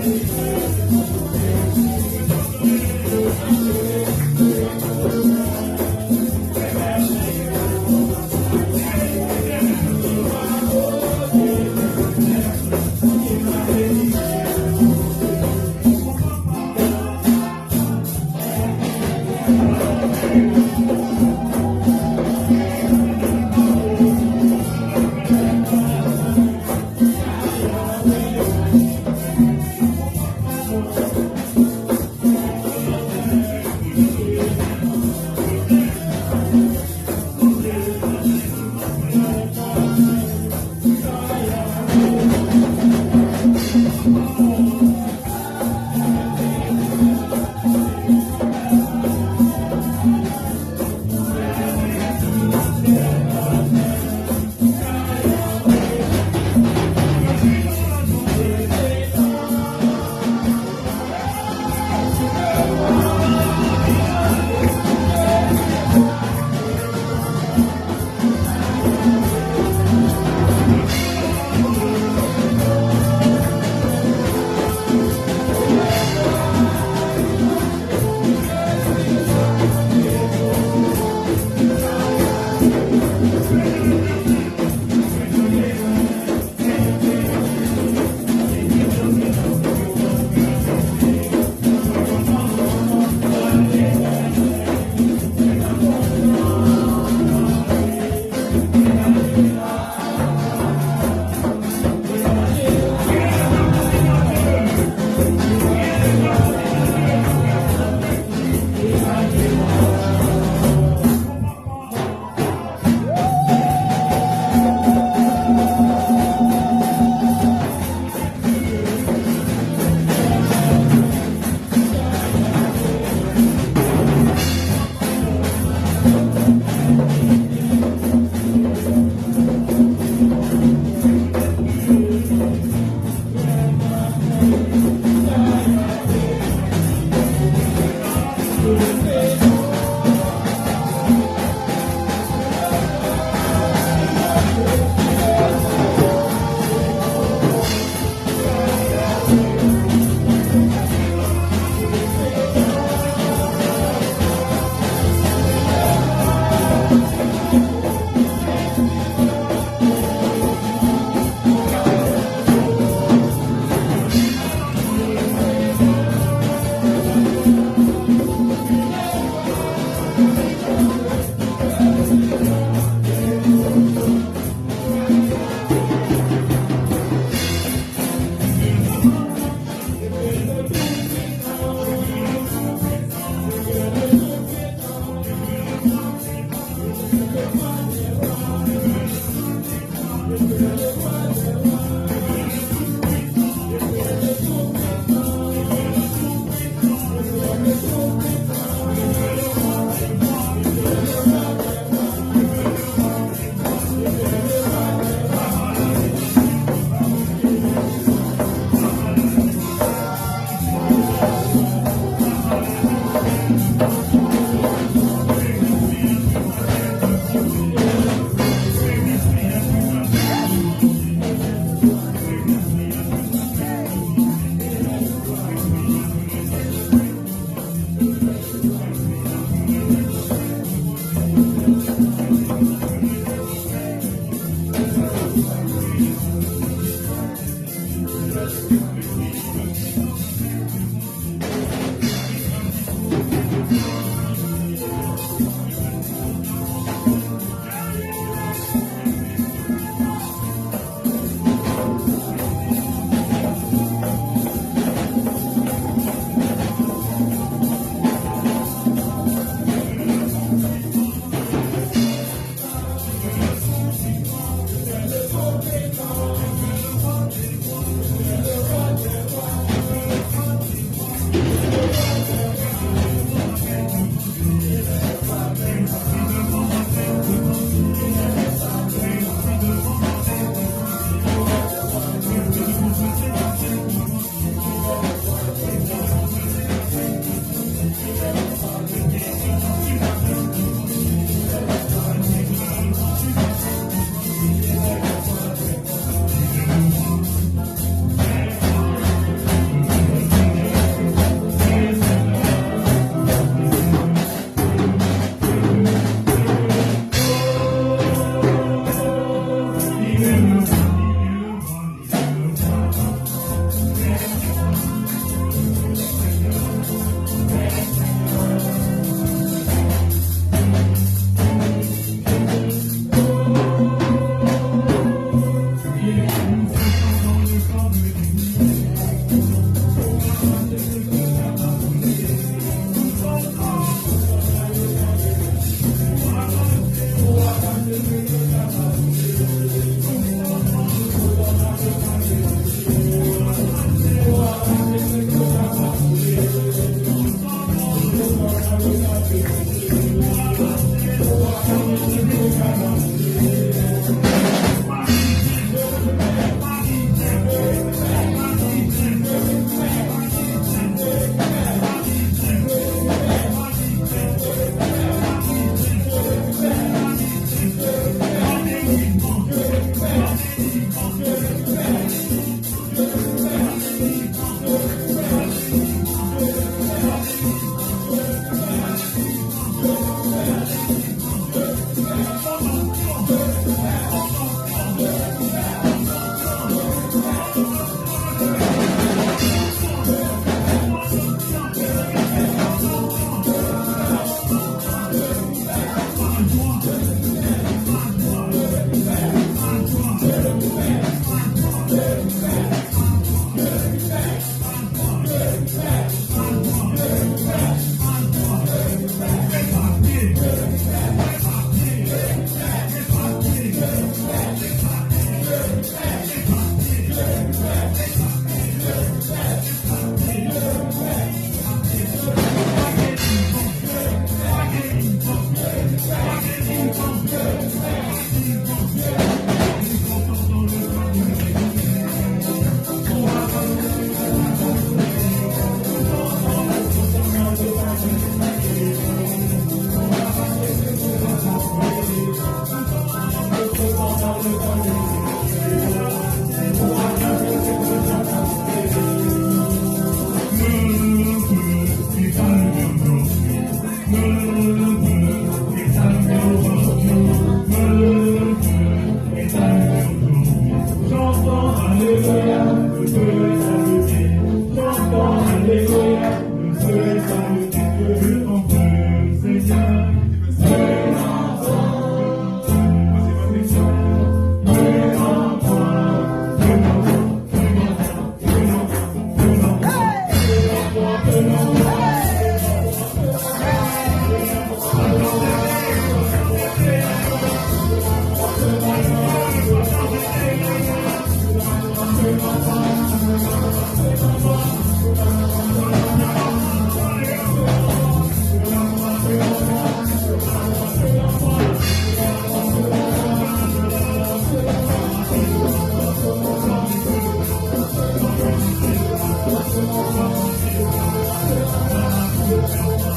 Thank you.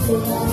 Alléluia.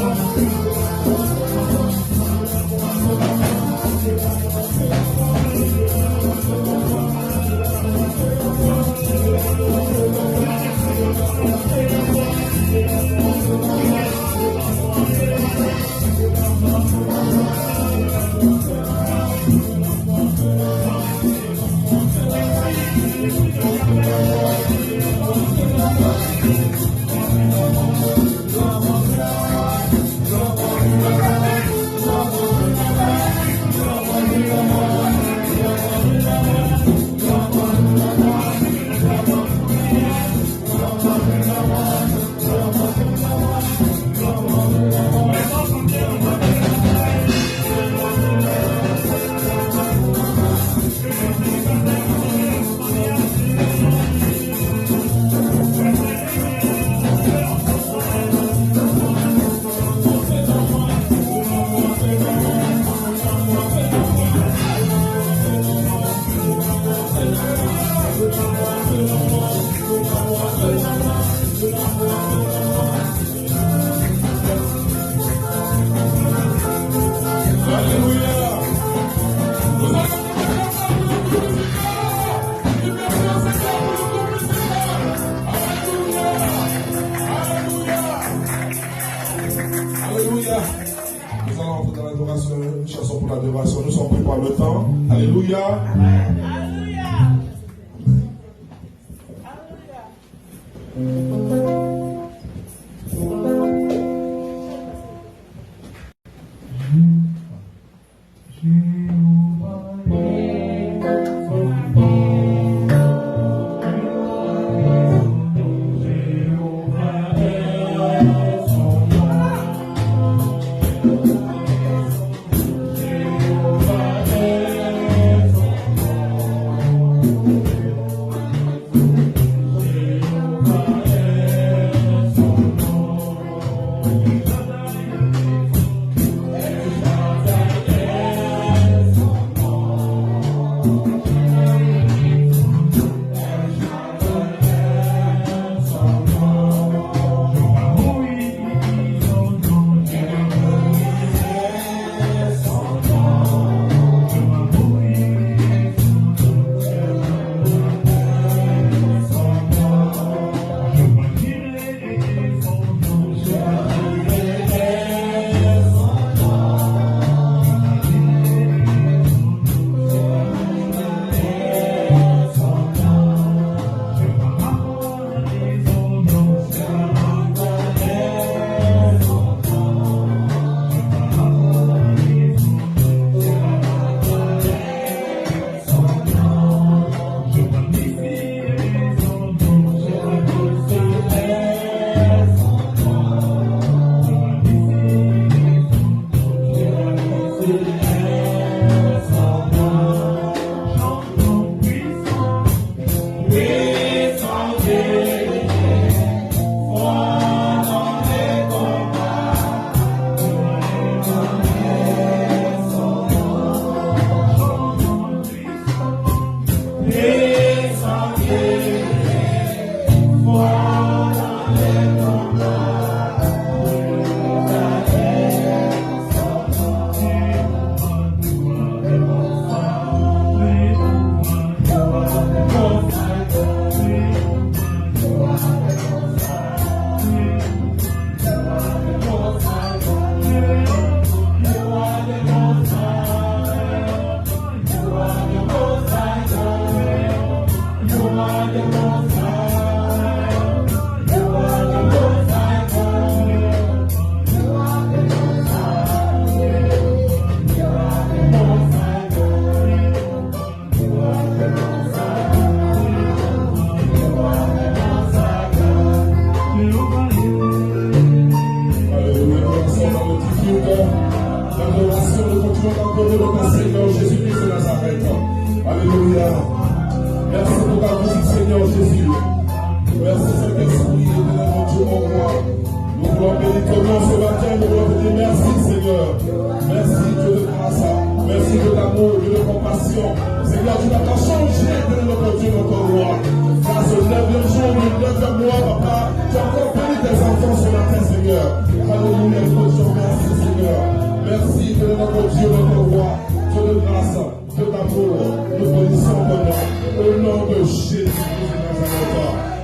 notre Dieu, notre roi, Dieu de grâce, Dieu d'amour, nous bénissons ton nom. Au nom de Jésus,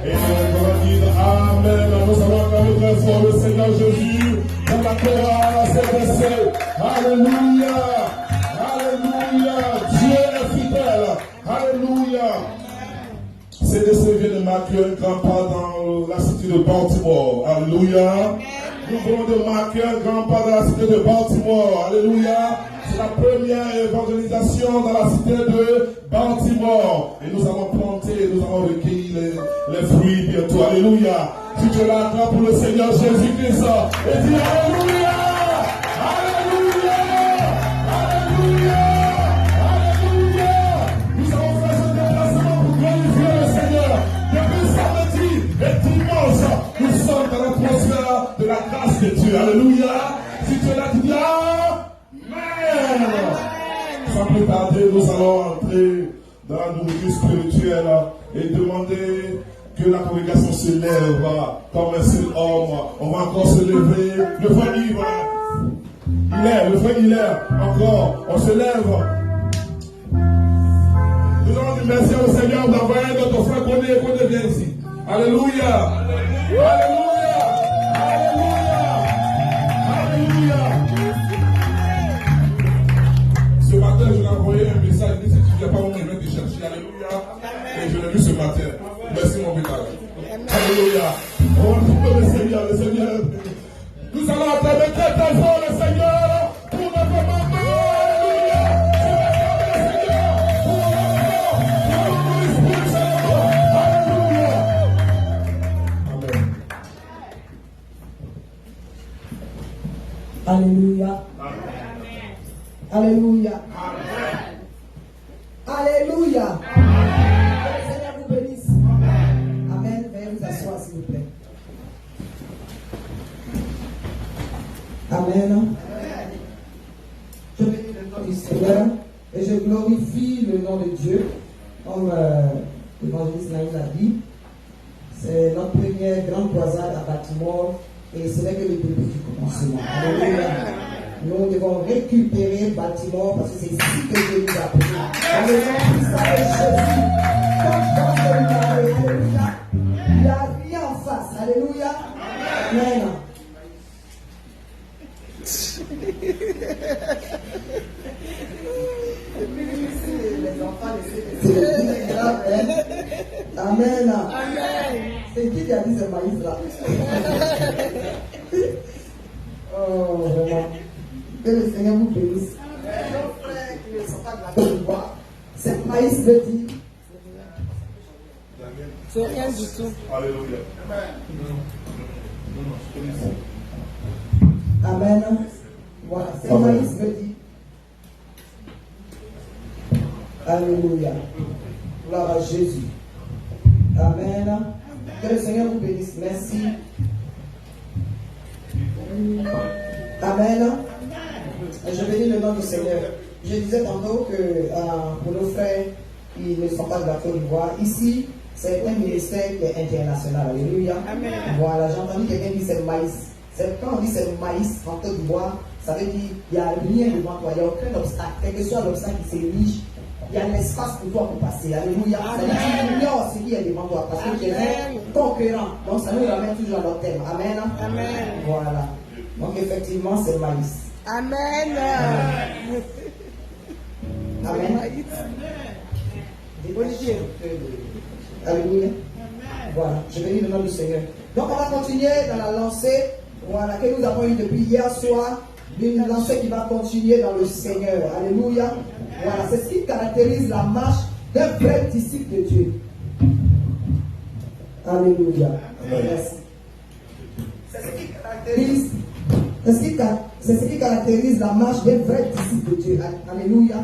et nous allons dire Amen. Nous allons acclamer très fort le Seigneur Jésus dans la chorale, c'est Alléluia. Alléluia. Dieu est fidèle. Alléluia. C'est de ce vient de marquer un grand pas dans la cité de Baltimore. Alléluia. Nous venons de marquer un grand pas dans la cité de Baltimore. Alléluia. C'est la première évangélisation dans la cité de Baltimore. Et nous allons planter, nous allons recueillir les fruits bientôt. Alléluia. Si tu es là, pour le Seigneur Jésus-Christ. Et dis Alléluia. Alléluia. Alléluia. Alléluia. Nous allons faire ce déplacement pour glorifier le Seigneur. Depuis samedi et dimanche, nous sommes dans l'atmosphère de la grâce de Dieu. Alléluia. Si tu es là, tu dis sans plus tarder, nous allons entrer dans la nourriture spirituelle et demander que la congrégation se lève comme un seul homme. On va encore se lever. Le frère Yves, le frère Hilaire, encore, on se lève. Nous allons dire merci au Seigneur d'envoyer notre frère qu'on vient ici. Alléluia. Alléluia. Alléluia. Alléluia. Ce matin, je lui ai envoyé un message. Il dit, si tu ne viens pas, on va te chercher. Alléluia. Et je l'ai vu ce matin. Merci mon message. Alléluia. On va trouver le Seigneur, le Seigneur. Nous allons acclamer très très fort le Seigneur pour notre maman. Alléluia. Pour le Seigneur, pour Alléluia. Amen. Alléluia. Alléluia. Alléluia. Que le Seigneur vous bénisse. Amen. Veuillez vous asseoir, s'il vous plaît. Amen. Je bénis le nom du Seigneur et je glorifie le nom de Dieu. Comme l'évangéliste Naïm l'a dit, c'est notre première grande croisade à Baltimore et ce n'est que le début du commencement. Alléluia. Nous devons récupérer Baltimore parce que c'est ici que Dieu nous a appelés. Dans le nom puissant de Jésus, il n'y a rien en face. Alléluia. Amen. Les enfants, c'est grave. Amen. Amen. C'est qui a dit ce maïs là? Oh, vraiment. Que le Seigneur vous bénisse. Nos frères qui ne sont pas de la Côte d'Ivoire, cette maïs veut dire. C'est rien du tout. Alléluia. Amen. Voilà, cette maïs veut dire. Alléluia. Gloire à Jésus. Amen. Que le Seigneur vous bénisse. Merci. Amen. Je bénis le nom du Seigneur. Je disais tantôt que pour nos frères qui ne sont pas de la Côte d'Ivoire, ici, c'est un ministère qui est international. Alléluia. Amen. Voilà, j'ai entendu quelqu'un dire c'est maïs. Quand on dit c'est maïs en Côte d'Ivoire, ça veut dire qu'il n'y a rien devant toi, il n'y a aucun obstacle. Quel que soit l'obstacle qui s'érige, il y a l'espace pour toi pour passer. Alléluia. Ça veut dire qu'il ignore ce qui est devant toi parce que tu es un concurrent. Donc ça nous ramène toujours à notre thème. Amen. Amen. Voilà. Donc effectivement, c'est maïs. Amen. Amen. Olivier. Alléluia. Voilà. Je bénis le nom du Seigneur. Donc on va continuer dans la lancée. Voilà, que nous avons eu depuis hier soir. Une lancée qui va continuer dans le Seigneur. Alléluia. Voilà, c'est ce qui caractérise la marche d'un vrai disciple de Dieu. Alléluia. Merci. C'est ce qui caractérise la marche d'un vrai disciple de Dieu. Alléluia.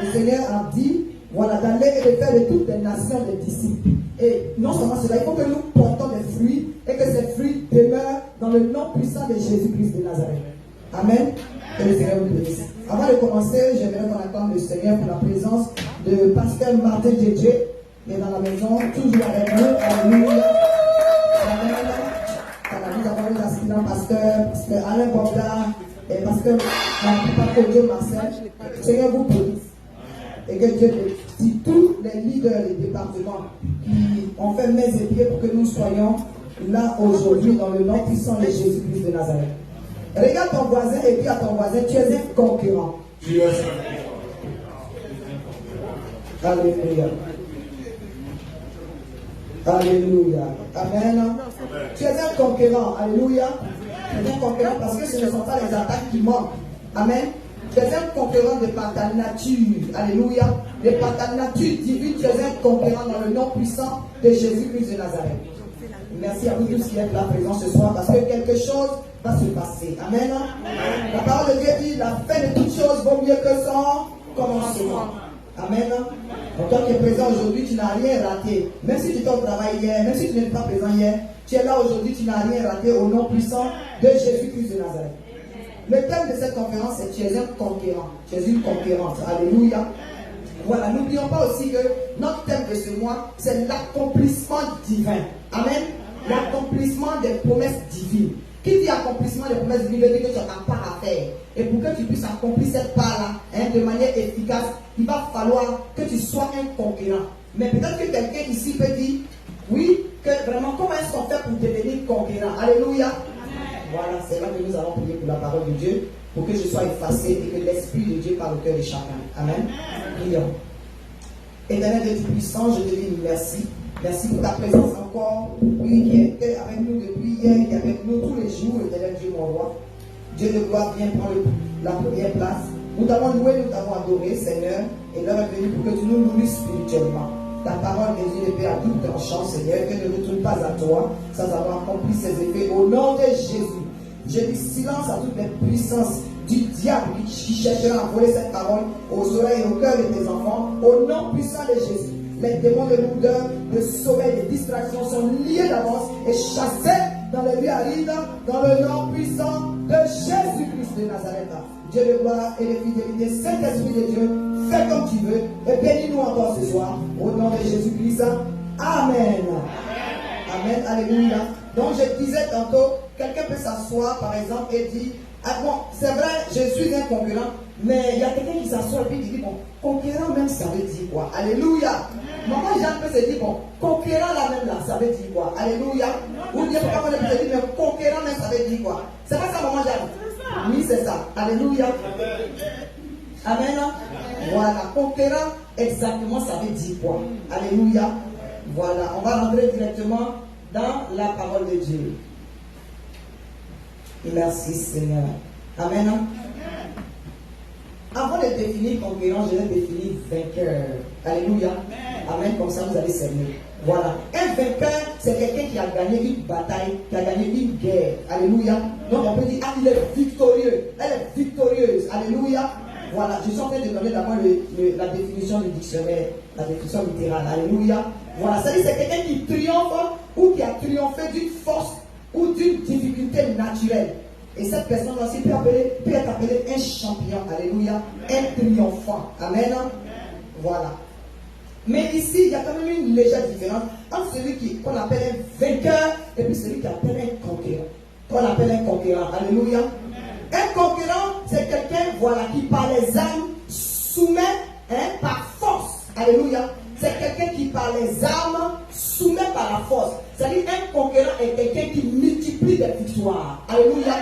Le Seigneur a dit, voilà, d'aller et de faire de toutes les nations des disciples. Et non seulement cela, il faut que nous portons des fruits et que ces fruits demeurent dans le nom puissant de Jésus-Christ de Nazareth. Amen. Que le Seigneur vous bénisse. Avant de commencer, j'aimerais qu'on attende le Seigneur pour la présence de Pasteur Martin DJ, qui est dans la maison, toujours avec nous. Alléluia. Amen. Nous avons eu l'assistant pasteur Alain Bobda, Et parce que que Dieu Marcel, Seigneur vous bénisse. Et que Dieu dit tous les leaders des départements qui ont fait mains et pieds pour que nous soyons là aujourd'hui dans le nom puissant de Jésus-Christ de Nazareth. Regarde ton voisin et dis à ton voisin, tu es un concurrent. Alléluia. Alléluia. Amen. Tu es un conquérant. Alléluia. Tu es un conquérant parce que ce ne sont pas les attaques qui manquent. Amen. Tu es un conquérant de par ta nature. Alléluia. De par ta nature divine, tu es un conquérant dans le nom puissant de Jésus-Christ de Nazareth. Merci à vous tous qui êtes là présents ce soir parce que quelque chose va se passer. Amen. La parole de Dieu dit la fin de toutes choses vaut mieux que son commencement. Amen. Donc toi qui es présent aujourd'hui, tu n'as rien raté. Même si tu étais au travail hier, même si tu n'es pas présent hier, tu es là aujourd'hui, tu n'as rien raté au nom puissant de Jésus-Christ de Nazareth. Le thème de cette conférence est tu es un conquérant. Tu es une conquérante. Alléluia. Voilà, n'oublions pas aussi que notre thème de ce mois, c'est l'accomplissement divin. Amen. L'accomplissement des promesses divines. Qui dit accomplissement des promesses divines veut dire que tu as ta part à faire. Et pour que tu puisses accomplir cette part-là de manière efficace, il va falloir que tu sois un conquérant. Mais peut-être que quelqu'un ici peut dire, oui, que vraiment, comment est-ce qu'on fait pour devenir conquérant? Alléluia. Voilà, c'est là que nous allons prier pour la parole de Dieu, pour que je sois effacé et que l'Esprit de Dieu parle au cœur de chacun. Amen. Prions. Éternel Dieu puissant, je te dis merci. Merci pour ta présence encore, oui, qui était avec nous depuis hier, qui est avec nous tous les jours, éternel Dieu mon roi. Dieu de gloire vient prendre la première place. Nous t'avons loué, nous t'avons adoré, Seigneur, et l'heure est venue pour que tu nous nourrisses spirituellement. Ta parole, Jésus, est à double tranchant, Seigneur, que ne retourne pas à toi sans avoir accompli ses effets. Au nom de Jésus, je dis silence à toutes les puissances du diable qui cherchera à voler cette parole aux oreilles et au cœur de tes enfants. Au nom puissant de Jésus, les démons de lourdeur, de sommeil, de distraction sont liés d'avance et chassés dans les lieux arides, dans le nom puissant de Jésus-Christ de Nazareth. Dieu de gloire et de fidélité, Saint-Esprit de Dieu, fais comme tu veux et bénis-nous encore ce soir. Au nom de Jésus-Christ. Amen. Amen. Alléluia. Donc je disais tantôt, quelqu'un peut s'asseoir par exemple et dire, ah bon, c'est vrai, je suis un concurrent, mais il y a quelqu'un qui s'assoit et puis qui dit, bon, conquérant même ça veut dire quoi? Alléluia. Maman Jeanne peut se dire, bon, conquérant là même là, ça veut dire quoi? Alléluia. Ou bien papa peut se dire, mais conquérant même ça veut dire quoi? C'est pas ça, maman Jeanne? Oui, c'est ça. Alléluia. Amen. Voilà, conquérant, exactement ça veut dire quoi? Alléluia. Voilà, on va rentrer directement dans la parole de Dieu. Merci Seigneur. Amen. Avant de définir conquérant, je vais définir vainqueur. Alléluia. Amen. Comme ça, vous allez cerner. Voilà. Un vainqueur, c'est quelqu'un qui a gagné une bataille, qui a gagné une guerre. Alléluia. Donc, on peut dire, ah, il est victorieux. Elle est victorieuse. Alléluia. Voilà. Je suis en train de donner d'abord la définition du dictionnaire, la définition littérale. Alléluia. Voilà. C'est-à-dire, c'est quelqu'un qui triomphe ou qui a triomphé d'une force ou d'une difficulté naturelle. Et cette personne aussi peut être appelée un champion. Alléluia. Un triomphant. Amen. Voilà. Mais ici, il y a quand même une légère différence entre celui qu'on appelle un vainqueur et puis celui qui appelle un conquérant. Qu'on appelle un conquérant. Alléluia. Un conquérant, c'est quelqu'un, voilà, qui par les armes soumet par force. Alléluia. C'est quelqu'un qui par les armes soumet par la force. C'est-à-dire un conquérant est quelqu'un qui multiplie des victoires. Alléluia.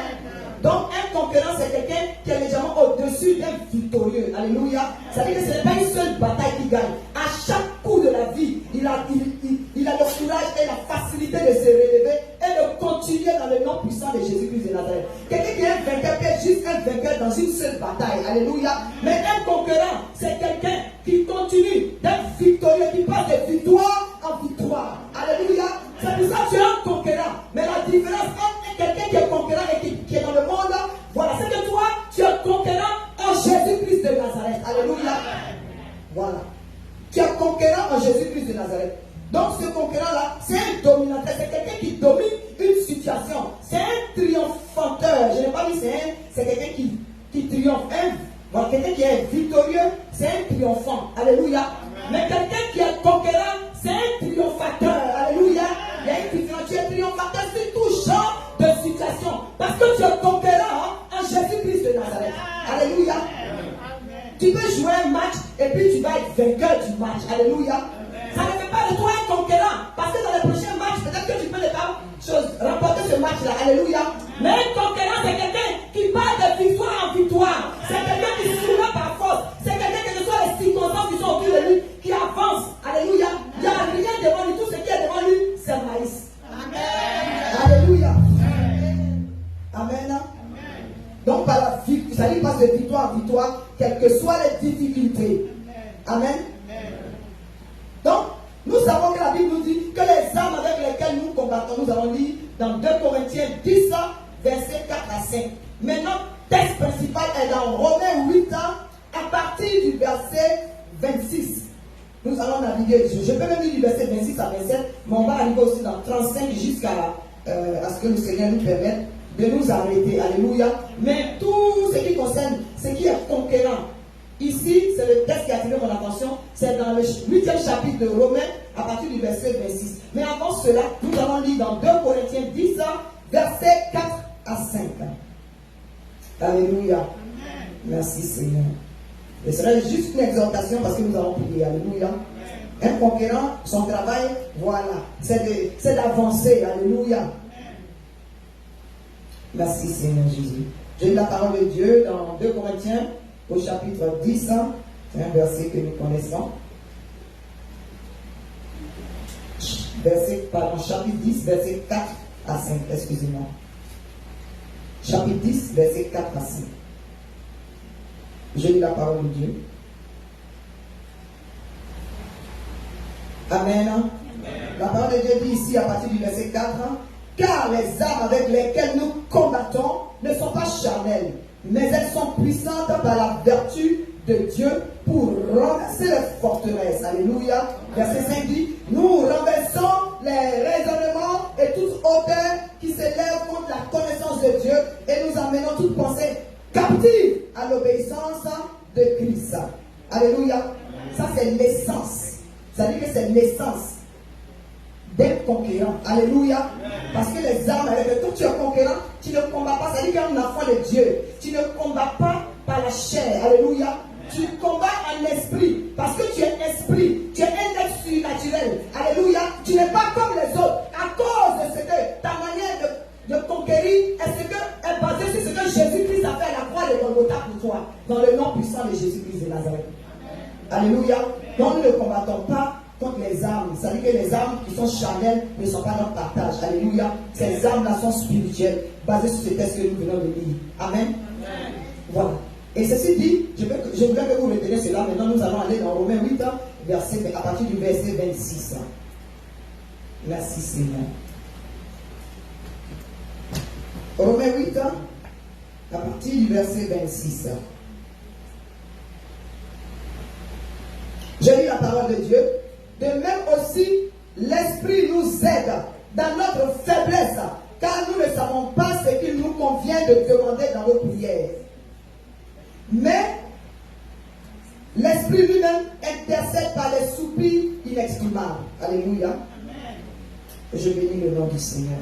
Donc un conquérant c'est quelqu'un qui est légèrement au-dessus d'un victorieux. Alléluia. C'est-à-dire que ce n'est pas une seule bataille qui gagne. À chaque coup de la vie, il a le courage et la facilité de se relever et de continuer dans le nom puissant de Jésus-Christ de Nazareth. Quelqu'un qui est un vainqueur peut être juste un vainqueur dans une seule bataille. Alléluia. Mais un conquérant, c'est quelqu'un qui continue d'être victorieux, qui passe de victoire en victoire. Alléluia. C'est pour ça que tu es un conquérant. Mais la différence entre quelqu'un qui est conquérant et qui est dans le monde, voilà, c'est que toi, tu es conquérant en Jésus-Christ de Nazareth. Alléluia. Voilà. Tu es conquérant en Jésus-Christ de Nazareth. Donc ce conquérant-là, c'est un dominateur, c'est quelqu'un qui domine une situation. C'est un triomphateur. Je n'ai pas dit c'est quelqu'un qui triomphe. Voilà, quelqu'un qui est victorieux, match. Alléluia. Ça ne fait pas de toi un conquérant. Parce que dans les prochains matchs, peut-être que tu peux ne pas remporter ce match-là. Alléluia. Mais un conquérant, c'est quelqu'un qui part de victoire en victoire. C'est quelqu'un qui se soulève par force. C'est quelqu'un que ce soit les circonstances qui sont autour de lui, qui avance. Alléluia. Il n'y a rien devant lui. Tout ce qui est devant lui, c'est maïs. Amen. Alléluia. Amen. Donc par la victoire, ça lui passe de victoire en victoire, quelles que soient les difficultés. Amen. Donc, nous savons que la Bible nous dit que les armes avec lesquelles nous combattons, nous allons lire dans 2 Corinthiens 10, versets 4 à 5. Maintenant, le texte principal est dans Romains 8, à partir du verset 26. Nous allons naviguer dessus. Je peux même lire du verset 26 à 27, mais on va arriver aussi dans 35 jusqu'à ce que le Seigneur nous permette de nous arrêter. Alléluia. Mais tout ce qui concerne ce qui est conquérant, ici, c'est le texte qui a attiré mon attention. C'est dans le 8e chapitre de Romains, à partir du verset 26. Mais avant cela, nous allons lire dans 2 Corinthiens 10, versets 4 à 5. Alléluia. Amen. Merci Seigneur. Et ce sera juste une exhortation parce que nous allons prier. Alléluia. Amen. Un conquérant, son travail, voilà, c'est d'avancer. Alléluia. Merci Seigneur Jésus. J'ai eu la parole de Dieu dans 2 Corinthiens au chapitre 10. C'est un verset que nous connaissons. Chapitre 10, verset 4 à 5. Excusez-moi. Chapitre 10, verset 4 à 5. J'ai lu la parole de Dieu. Amen. Amen. La parole de Dieu dit ici à partir du verset 4. Car les armes avec lesquelles nous combattons ne sont pas charnelles, mais elles sont puissantes par la vertu de Dieu pour renverser les forteresses. Alléluia. Verset 5 dit, nous renversons les raisonnements et toute hauteur qui s'élève contre la connaissance de Dieu et nous amenons toute pensée captive à l'obéissance de Christ. Alléluia. Ça c'est l'essence. Ça veut dire que c'est l'essence d'être conquérant. Alléluia. Parce que les armes, quand tu es conquérant, tu ne combats pas. Ça veut dire qu'il y a un enfant de Dieu. Tu ne combats pas par la chair. Alléluia. Tu combats en esprit. Parce que tu es esprit. Tu es un être surnaturel. Alléluia. Tu n'es pas comme les autres. À cause de ce que ta manière de conquérir est basée sur ce que Jésus-Christ a fait à la croix de Golgotha pour toi. Dans le nom puissant de Jésus-Christ de Nazareth. Alléluia. Donc nous ne combattons pas contre les armes. Ça veut dire que les armes qui sont charnelles ne sont pas notre partage. Alléluia. Ces armes-là sont spirituelles, basées sur ce texte que nous venons de lire. Amen. Amen. Voilà. Et ceci dit, je voudrais que vous reteniez cela. Maintenant, nous allons aller dans Romains 8, à partir du verset 26. Merci Seigneur. Romains 8, à partir du verset 26. J'ai lu la parole de Dieu. De même aussi, l'Esprit nous aide dans notre faiblesse, car nous ne savons pas ce qu'il nous convient de demander dans nos prières. Mais l'Esprit lui-même intercède par les soupirs inexprimables. Alléluia. Amen. Je bénis le nom du Seigneur.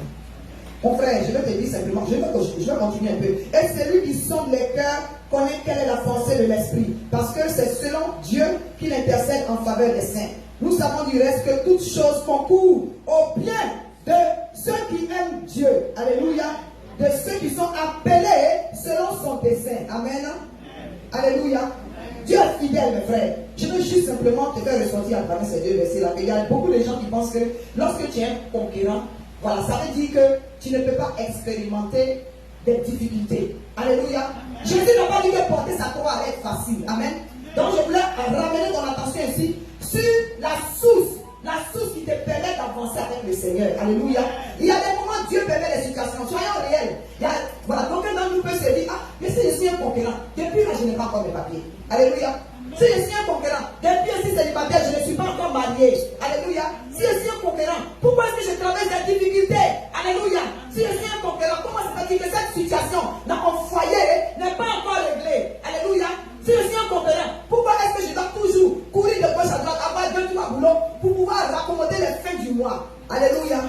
Mon frère, je vais te dire simplement, je vais continuer un peu. Et celui qui sonde les cœurs connaît quelle est la pensée de l'Esprit, parce que c'est selon Dieu qu'il intercède en faveur des saints. Nous savons du reste que toutes choses concourent au bien de ceux qui aiment Dieu. Alléluia. De ceux qui sont appelés selon son dessein. Amen. Alléluia. Dieu est fidèle, mes frères. Je veux juste simplement te faire ressortir à travers ces deux versets-là. Il y a beaucoup de gens qui pensent que lorsque tu es un conquérant, voilà, ça veut dire que tu ne peux pas expérimenter des difficultés. Alléluia. Jésus n'a pas dit que porter sa croix allait être facile. Amen. Donc je voulais ramener ton attention ici sur la source qui te permet d'avancer avec le Seigneur. Alléluia. Il y a des moments où Dieu permet les situations. Soyons réels. Voilà, donc un homme nous peut se dire, ah, mais si je suis un conquérant, depuis là je n'ai pas encore mes papiers. Alléluia. Si je suis un conquérant, depuis aussi célibataire, je ne suis pas encore marié. Alléluia. Si je suis un conquérant, pourquoi est-ce que je traverse des difficultés? Alléluia. Si je suis un conquérant, comment ça fait que cette situation dans mon foyer n'est pas encore réglée? Alléluia. Si je suis un conquérant, pourquoi est-ce que je dois toujours courir de gauche à droite, avoir 2-3 boulots pour pouvoir raccommoder les fins du mois? Alléluia.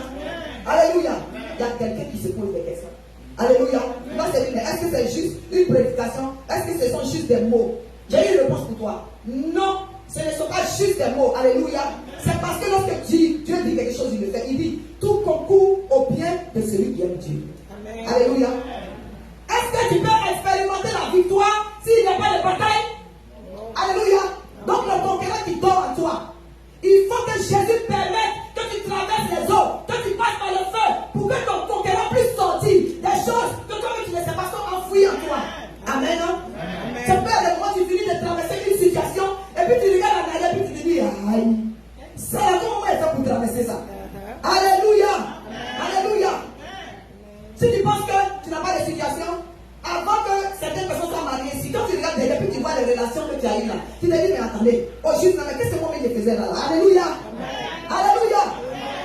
Alléluia. Il y a quelqu'un qui se pose des questions. Alléluia. Est-ce que c'est juste une prédication? Est-ce que ce sont juste des mots? J'ai une réponse pour toi. Non, ce ne sont pas juste des mots. Alléluia. C'est parce que lorsque Dieu dit quelque chose, il le fait. Il dit, tout concourt au bien de celui qui aime Dieu. Amen. Alléluia. Est-ce que tu peux expérimenter la victoire s'il n'y a pas de bataille? Alléluia. Donc le conquérant qui dort en toi, il faut que Jésus permette que tu traverses les eaux, que tu passes par le feu, pour que ton conquérant puisse sortir des choses que toi tu ne sais pas sont enfouies en toi. Amen. C'est pas le moment où tu finis de traverser une situation et puis tu regardes en arrière et puis tu te dis aïe. C'est là comment il fait pour traverser ça. Alléluia. Alléluia. Si tu penses que tu n'as pas de situation, avant que certaines personnes soient mariées, si quand tu regardes derrière, puis tu vois les relations que tu as eues là, tu te dis, mais attendez, oh juste là, mais qu'est-ce que moi je faisais là? Alléluia. Alléluia.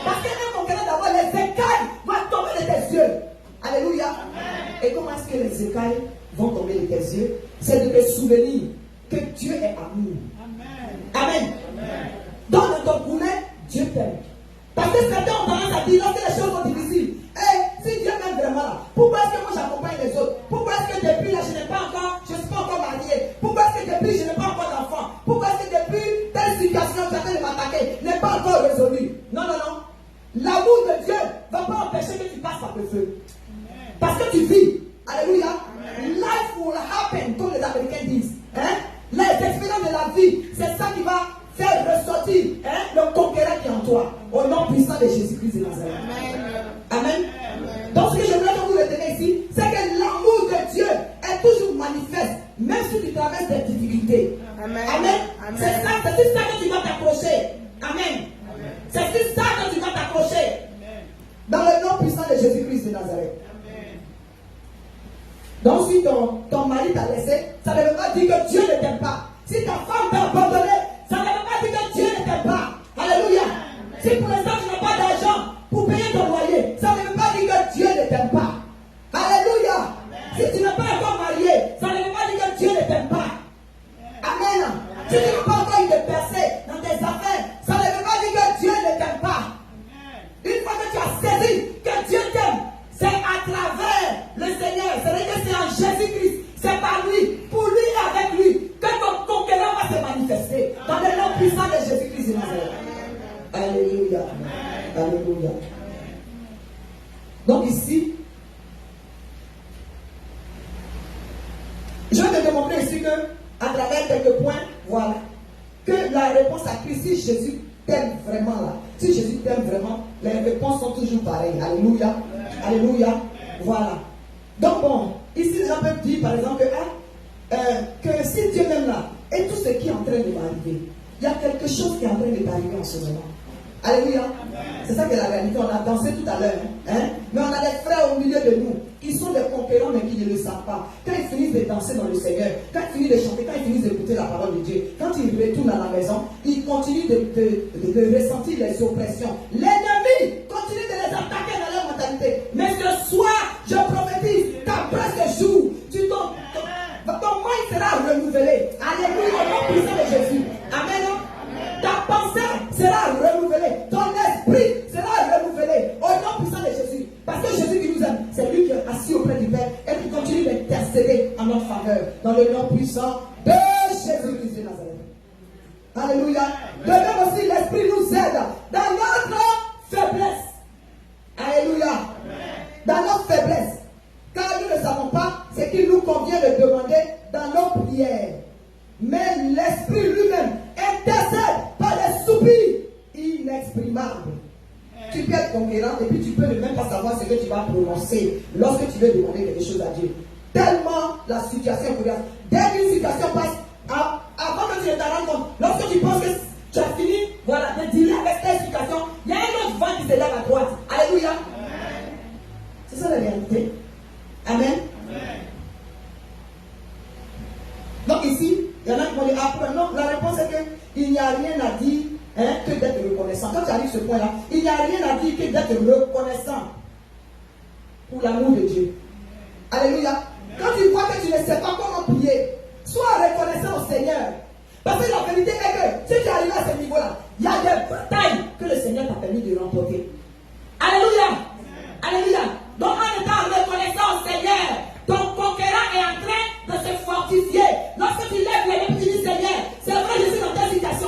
Parce qu'un conquérant d'abord, les écailles vont tomber de tes yeux. Alléluia. Et comment est-ce que les écailles vont tomber de tes yeux? C'est de te souvenir que Dieu est amour. Amen. Dans ton poulet, Dieu t'aime. Parce que certains ont tendance à dire, lorsque les choses sont difficiles, si Dieu m'aime vraiment là, pourquoi est-ce que moi j'accompagne les autres? Pourquoi est-ce que depuis là je ne suis pas encore marié? Pourquoi est-ce que depuis je n'ai pas encore d'enfant? Pourquoi est-ce que depuis telle situation tu as train de m'attaquer n'est pas encore résolue? Non, non, non. L'amour de Dieu ne va pas empêcher que tu passes par le feu. Parce que tu vis. Alléluia. Life will happen, comme les Américains disent. Les expériences de la vie, c'est ça qui va faire ressortir le conquérant qui est en toi. Au nom puissant de Jésus-Christ de Nazareth. Amen. Donc ce que je voulais que vous retenez ici, c'est que l'amour de Dieu est toujours manifeste, même si tu traverses des difficultés. Amen. Amen. C'est ça que tu dois t'accrocher. Amen. C'est ça que tu dois t'accrocher. Dans le nom puissant de Jésus-Christ de Nazareth. Donc si ton mari t'a laissé, ça ne veut pas dire que Dieu ne t'aime pas. Si ta femme t'a abandonné, ça ne veut pas dire que Dieu ne t'aime pas. Alléluia. Si pour l'instant tu n'as pas d'argent pour payer ton loyer, ça ne veut pas dire que Dieu ne t'aime pas. Alléluia. Si tu n'es pas encore marié, ça ne veut pas dire que Dieu ne t'aime pas. Amen. Si tu n'as pas encore eu de percée dans tes affaires, ça ne veut pas dire que Dieu ne t'aime pas. Une fois que tu as saisi que Dieu t'aime, c'est à travers le Seigneur. C'est-à-dire que c'est en Jésus-Christ, c'est par lui, pour lui et avec lui, que ton conquérant va se manifester. Dans le nom puissant de Jésus-Christ de Nazareth. Alléluia. Alléluia. Donc ici, je vais te démontrer ici que, à travers quelques points, voilà, que la réponse à Christ, si Jésus t'aime vraiment là, si Jésus t'aime vraiment, les réponses sont toujours pareilles. Alléluia. Alléluia. Voilà. Donc bon, ici les gens peuvent dire par exemple que si Dieu m'aime là, et tout ce qui est en train de m'arriver, il y a quelque chose qui est en train de t'arriver en ce moment. Alléluia. C'est ça que la réalité. On a dansé tout à l'heure. Mais on a des frères au milieu de nous qui sont des conquérants mais qui ne le savent pas. Quand ils finissent de danser dans le Seigneur, quand ils finissent de chanter, quand ils finissent d'écouter la parole de Dieu, quand ils retournent à la maison, ils continuent de ressentir les oppressions. L'ennemi continue de les attaquer dans leur mentalité. Mais ce soir, je prophétise qu'après ce jour, ton monde sera renouvelé. Alléluia, au nom puissant de Jésus. Amen. Ta pensée sera renouvelée. Ton esprit sera renouvelé. Au nom puissant de Jésus. Parce que Jésus qui nous aime, c'est lui qui est assis auprès du Père et qui continue d'intercéder en notre faveur. Dans le nom puissant de Jésus-Christ de Nazareth. Alléluia. De même aussi, l'Esprit nous aide dans notre faiblesse. Alléluia. Dans notre faiblesse. Car nous ne savons pas ce qu'il nous convient de demander dans nos prières. Mais l'Esprit lui-même intercède par des soupirs inexprimables. Tu peux être conquérant et puis tu peux ne même pas savoir ce que tu vas prononcer lorsque tu veux demander quelque chose à Dieu. Tellement la situation est coriace. Dès qu'une situation passe, avant que tu ne t'en rendes compte, lorsque tu penses que tu as fini, voilà, de dealer avec cette situation, il y a un autre vent qui se lève à droite. Alléluia. C'est ça la réalité. Amen. Donc ici, il y en a qui vont dire, non, la réponse est qu'il n'y a rien à dire que d'être reconnaissant. Quand tu arrives à ce point-là, il n'y a rien à dire que d'être reconnaissant pour l'amour de Dieu. Alléluia. Quand tu vois que tu ne sais pas comment prier, sois reconnaissant au Seigneur. Parce que la vérité est que si tu arrives à ce niveau-là, il y a des batailles que le Seigneur t'a permis de remporter. Alléluia. Alléluia. Donc en étant reconnaissant au Seigneur, ton conquérant est en train de se fortifier. Lorsque tu lèves les mains et tu dis Seigneur, c'est vrai, je suis dans telle situation.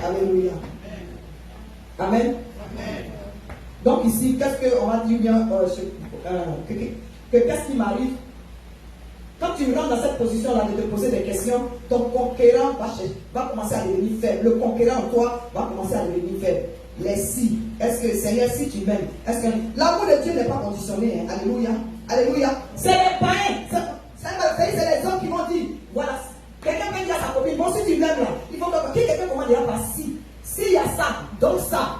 Alléluia. Alléluia. Amen. Donc ici, qu'est-ce qu'on va dire bien qu'est-ce qui m'arrive? Quand tu rentres dans cette position-là de te poser des questions, ton conquérant va commencer à devenir faible. Le conquérant en toi va commencer à devenir faible. Les si. Est-ce que Seigneur, si tu m'aimes, est-ce que l'amour de Dieu n'est pas conditionné? Hein? Alléluia. Alléluia. C'est les païens. C'est les hommes qui vont dire, voilà, quelqu'un peut dire à sa copine, bon, si tu m'aimes là, il faut que quelqu'un commence déjà par si. S'il y a ça, donc ça.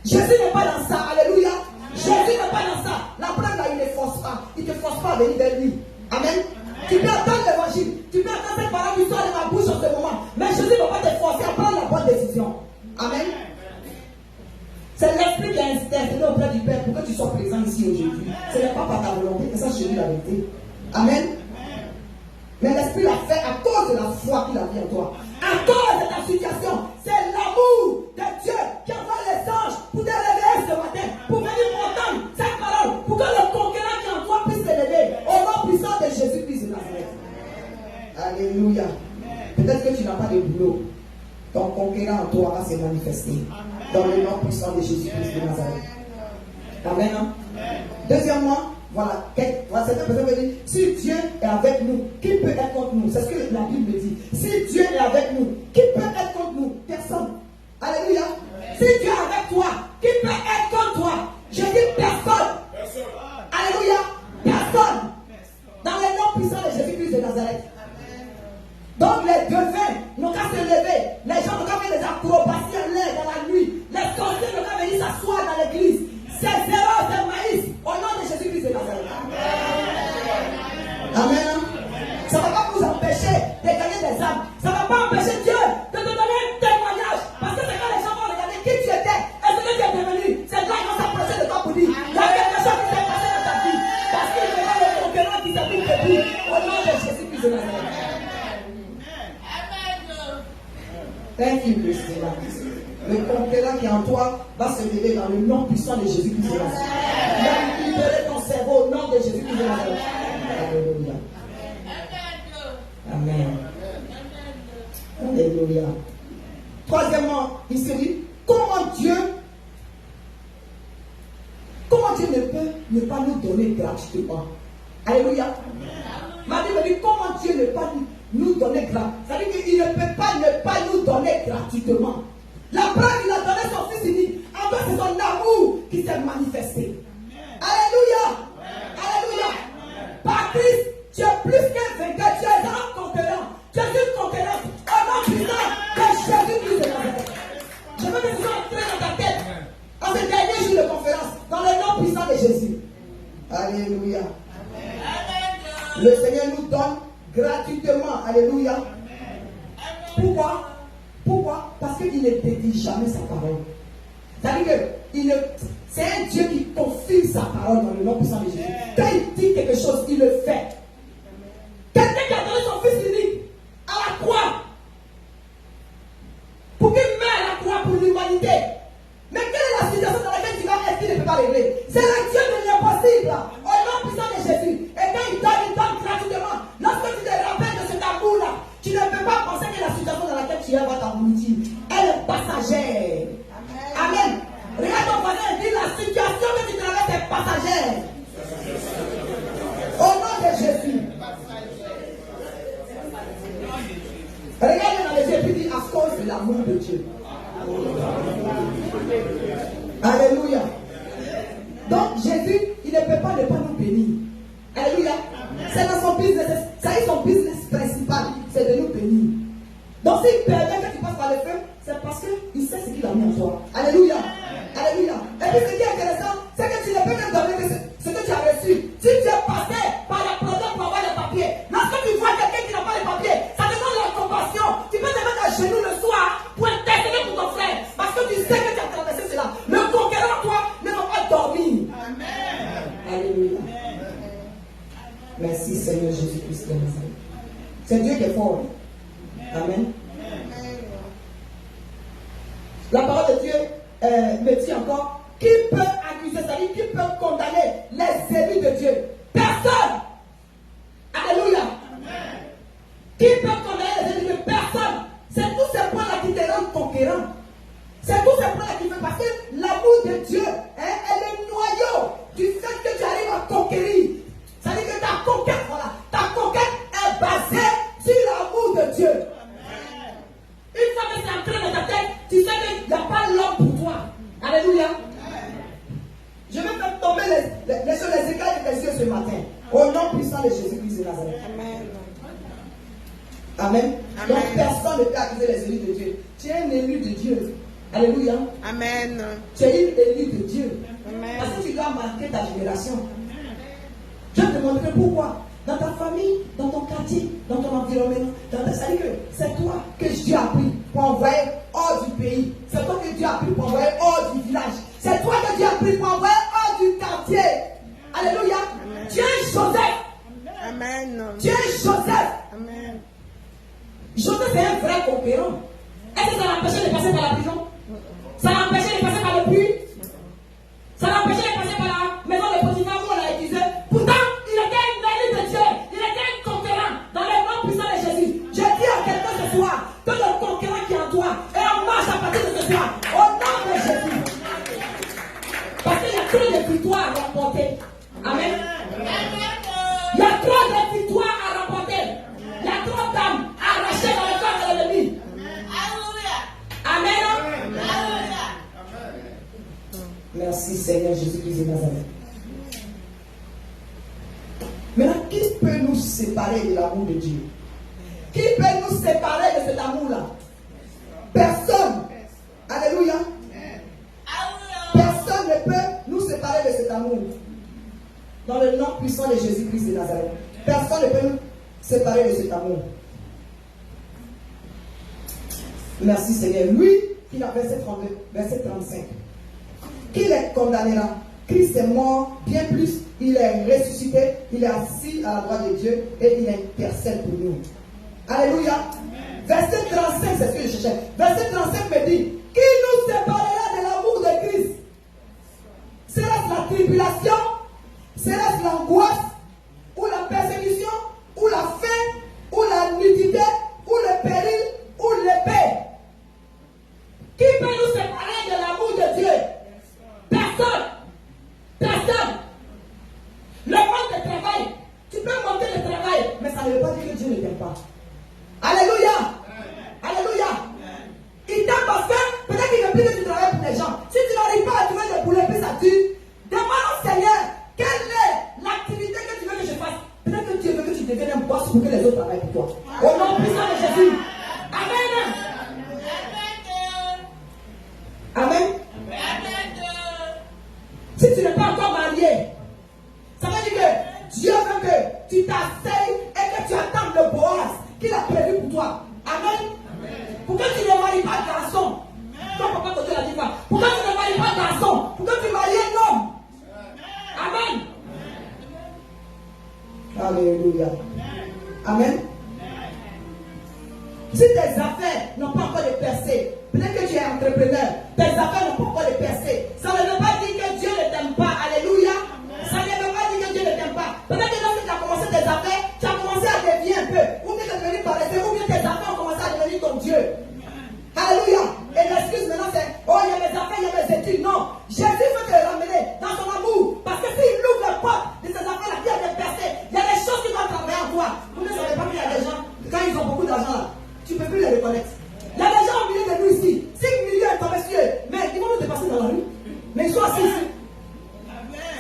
Jésus n'est pas dans ça. Alléluia. Jésus n'est pas dans ça. La preuve là, il ne force pas. Il ne te force pas à venir vers lui. Amen. Tu peux attendre l'évangile. Tu peux attendre cette parole qui sort de ma bouche en ce moment. Mais Jésus ne va pas te forcer à prendre la bonne décision. Amen. C'est l'esprit qui a intercédé auprès du Père pour que tu sois présent ici aujourd'hui. Ce n'est pas par ta volonté que ça, je dis la vérité. Amen. Mais l'esprit l'a fait à cause de la foi qu'il a mis en toi. À cause de ta situation. C'est l'amour de Dieu qui envoie les anges pour te réveiller ce matin. Pour venir entendre cette parole. Pour que le conquérant qui est en toi puisse se lever. Au nom puissant de Jésus-Christ de Nazareth. Alléluia. Peut-être que tu n'as pas de boulot. Ton conquérant en toi va se manifester. Dans le nom puissant de Jésus-Christ de Nazareth. Amen. Deuxièmement, voilà, cette personne veut dire, si Dieu est avec nous, qui peut être contre nous? C'est ce que la Bible dit. Si Dieu est avec nous, qui peut être contre nous? Personne. Alléluia. Si Dieu est avec toi, qui peut être contre toi? Je dis personne. Alléluia. Personne. Dans le nom puissant de Jésus-Christ de Nazareth. Donc les devins n'ont qu'à se lever. Les gens n'ont qu'à faire des acrobaties en l'air dans la nuit. Les sorciers n'ont qu'à venir s'asseoir dans l'église. C'est zéro de maïs au nom de Jésus-Christ de Nazareth. Amen. Ça ne va pas vous empêcher de gagner des âmes. Ça ne va pas empêcher Dieu de te donner un témoignage. Parce que c'est quand les gens vont regarder qui tu étais et ce que tu es devenu. C'est là qu'ils vont s'approcher de toi pour dire, il y a quelque chose qui s'est passé dans ta vie. Parce qu'il y a le conquérant qui s'est mis debout au nom de Jésus-Christ de Nazareth. Thank you, Christina. Le conquérant qui est en toi va se lever dans le nom puissant de Jésus-Christ de Nazareth. Il va libérer ton cerveau au nom de Jésus-Christ de Nazareth. Alléluia. Amen. Alléluia. Troisièmement, il se dit, comment Dieu ne peut ne pas nous donner gratuitement. Alléluia. Ma Bible dit, comment Dieu ne peut pas nous donner gratuitement. C'est-à-dire qu'il ne peut pas ne pas nous donner gratuitement. La preuve, il a donné son fils unique. En fait, c'est son amour qui s'est manifesté. Alléluia. Alléluia. Par Christ, tu es plus qu'un vainqueur. Tu es un conquérant. Tu es une conquérante. Au nom puissant de Jésus-Christ de Nazareth. Je veux que ce soit entré dans ta tête. En ce dernier jour de conférence. Dans le nom puissant de Jésus. Alléluia. Le Seigneur nous donne gratuitement. Alléluia. Pourquoi? Pourquoi? Parce qu'il ne dédie jamais sa parole. C'est-à-dire que c'est un Dieu qui confirme sa parole dans le nom puissant de Jésus. Quand il dit quelque chose, il le fait. Quelqu'un qui a donné son fils unique à la croix pour qu'il meure à la croix pour l'humanité. Mais quelle est la situation dans laquelle tu vas être qu'il ne peut pas régler? C'est le Dieu de l'impossible. Au nom puissant de Jésus. Et quand il donne gratuitement. Lorsque tu te rappelles de cet amour-là, tu ne peux pas penser que la situation dans laquelle tu es va t'aboutir. Elle est passagère. Amen. Regarde ton voisin et dis, la situation que tu traverses est passagère. Au nom de Jésus. Regarde dans les yeux et puis dis, à cause de l'amour de Dieu. Alléluia. Donc Jésus, il ne peut pas ne pas nous bénir. Alléluia. C'est dans son business. C'est son business principal. C'est de nous bénir. Donc s'il permet que tu passes par le feu, c'est parce qu'il sait ce qu'il a mis en toi. Alléluia. Alléluia. Et puis ce qui est intéressant, c'est que tu ne peux que donner que ce que tu as reçu. Si tu es passé par la preuve pour avoir les papiers, lorsque tu vois quelqu'un qui n'a pas les papiers, ça te donne la compassion. Tu peux te mettre à genoux le soir pour intercéder pour ton frère. Parce que tu sais que tu as traversé cela. Le conquérant, toi, ne va pas dormir. Amen. Alléluia. Merci Seigneur Jésus-Christ de Nazareth. C'est Dieu qui est fort. Amen. La parole de Dieu me dit encore, qui peut accuser, c'est-à-dire qui peut condamner les élus de Dieu? Personne. Alléluia. Qui peut condamner les élus de Dieu? Personne. C'est tous ces points-là qui te élu de Dieu. Alléluia. Amen. Tu es une élue de Dieu. Amen. Parce que tu dois marquer ta génération. Je vais te montrer pourquoi. Dans ta famille, dans ton quartier, dans ton environnement, c'est-à-dire que c'est toi que Dieu a pris pour envoyer hors du pays. C'est toi que Dieu a pris pour envoyer hors du village. C'est toi que Dieu a pris pour envoyer hors du quartier. Alléluia. Amen. Dieu est Joseph. Amen. Dieu est Joseph. Amen. Joseph est un vrai conquérant. Est-ce que ça l'empêchait de passer par la prison? Ça l'empêchait de passer par le puits? Ça l'empêchait de passer par la maison de Potiphar où on l'a accusé? Pourtant, il était une élu de Dieu. Il était un conquérant dans le nom puissant de Jésus. Je dis à quelqu'un ce soir que le conquérant qui est en toi est en marche à partir de ce soir. Au nom de Jésus. Parce qu'il y a trop de victoires à remporter. Amen. Il y a trop de victoires à remporter. Il y a trop d'âmes arrachées dans le corps de l'ennemi. Amen. Merci Seigneur Jésus-Christ de Nazareth. Maintenant, qui peut nous séparer de l'amour de Dieu? Qui peut nous séparer de cet amour-là? Personne. Alléluia. Personne ne peut nous séparer de cet amour. Dans le nom puissant de Jésus-Christ de Nazareth. Personne ne peut nous séparer de cet amour. Merci Seigneur. Lui, qui a verset 32, verset 35. Qui les condamnera? Christ est mort, bien plus, il est ressuscité, il est assis à la droite de Dieu et il intercède pour nous. Alléluia. Verset 35, c'est ce que je cherchais. Verset 35 me dit, qui nous séparera de l'amour de Christ? Serait-ce la tribulation? Serait-ce l'angoisse? Ou la persécution? Ou la faim? Ou la nudité? Ou le péril? Ou l'épée? Qui peut nous séparer de l'amour de Dieu? Personne. Personne. Le monde de travail. Tu peux monter le travail, mais ça ne veut pas dire que Dieu ne t'aime pas. Alléluia. Alléluia. Il t'aime parce que peut-être qu'il veut plus que tu travailles pour les gens. Si tu n'arrives pas à trouver des poulets, puis ça tue. Demande au Seigneur, quelle est l'activité que tu veux que je fasse? Peut-être que Dieu veut que tu deviennes un boss pour que les autres travaillent pour toi. Au nom puissant de Jésus. Amen. Amen. Si tu n'es pas encore marié, ça veut dire que Dieu veut que tu t'asseyes et que tu attendes le Boaz qu'il a prévu pour toi. Amen. Pour que tu ne maries pas garçon. Ton papa te dit la différence. Pour que tu ne maries pas garçon. Pour que tu maries un homme. Amen. Alléluia. Amen. Si tes affaires n'ont pas encore de percée, peut-être que tu es entrepreneur, tes affaires n'ont pas encore de percée. Ça ne veut pas dire que Dieu ne t'aime pas. Alléluia. Ça ne veut pas dire que Dieu ne t'aime pas. Peut-être que lorsque tu as commencé tes affaires, tu as commencé à dévier un peu. Ou bien tu es devenu paresseux, ou bien tes affaires ont commencé à devenir ton Dieu. Alléluia. Et l'excuse maintenant c'est, oh il y a mes affaires, il y a mes études. Non. Jésus veut te les ramener dans son amour. Parce que s'il ouvre la porte de ces affaires-là, il y a des percées. Il y a des choses qui doivent travailler en toi. Vous ne savez pas qu'il y a des gens, quand ils ont beaucoup d'argent là, tu ne peux plus les reconnaître. Il y a des gens au milieu de nous ici. 5 millions est tombé sur eux. Mais ils vont nous dépasser dans la rue. Mais ils sont assis ici.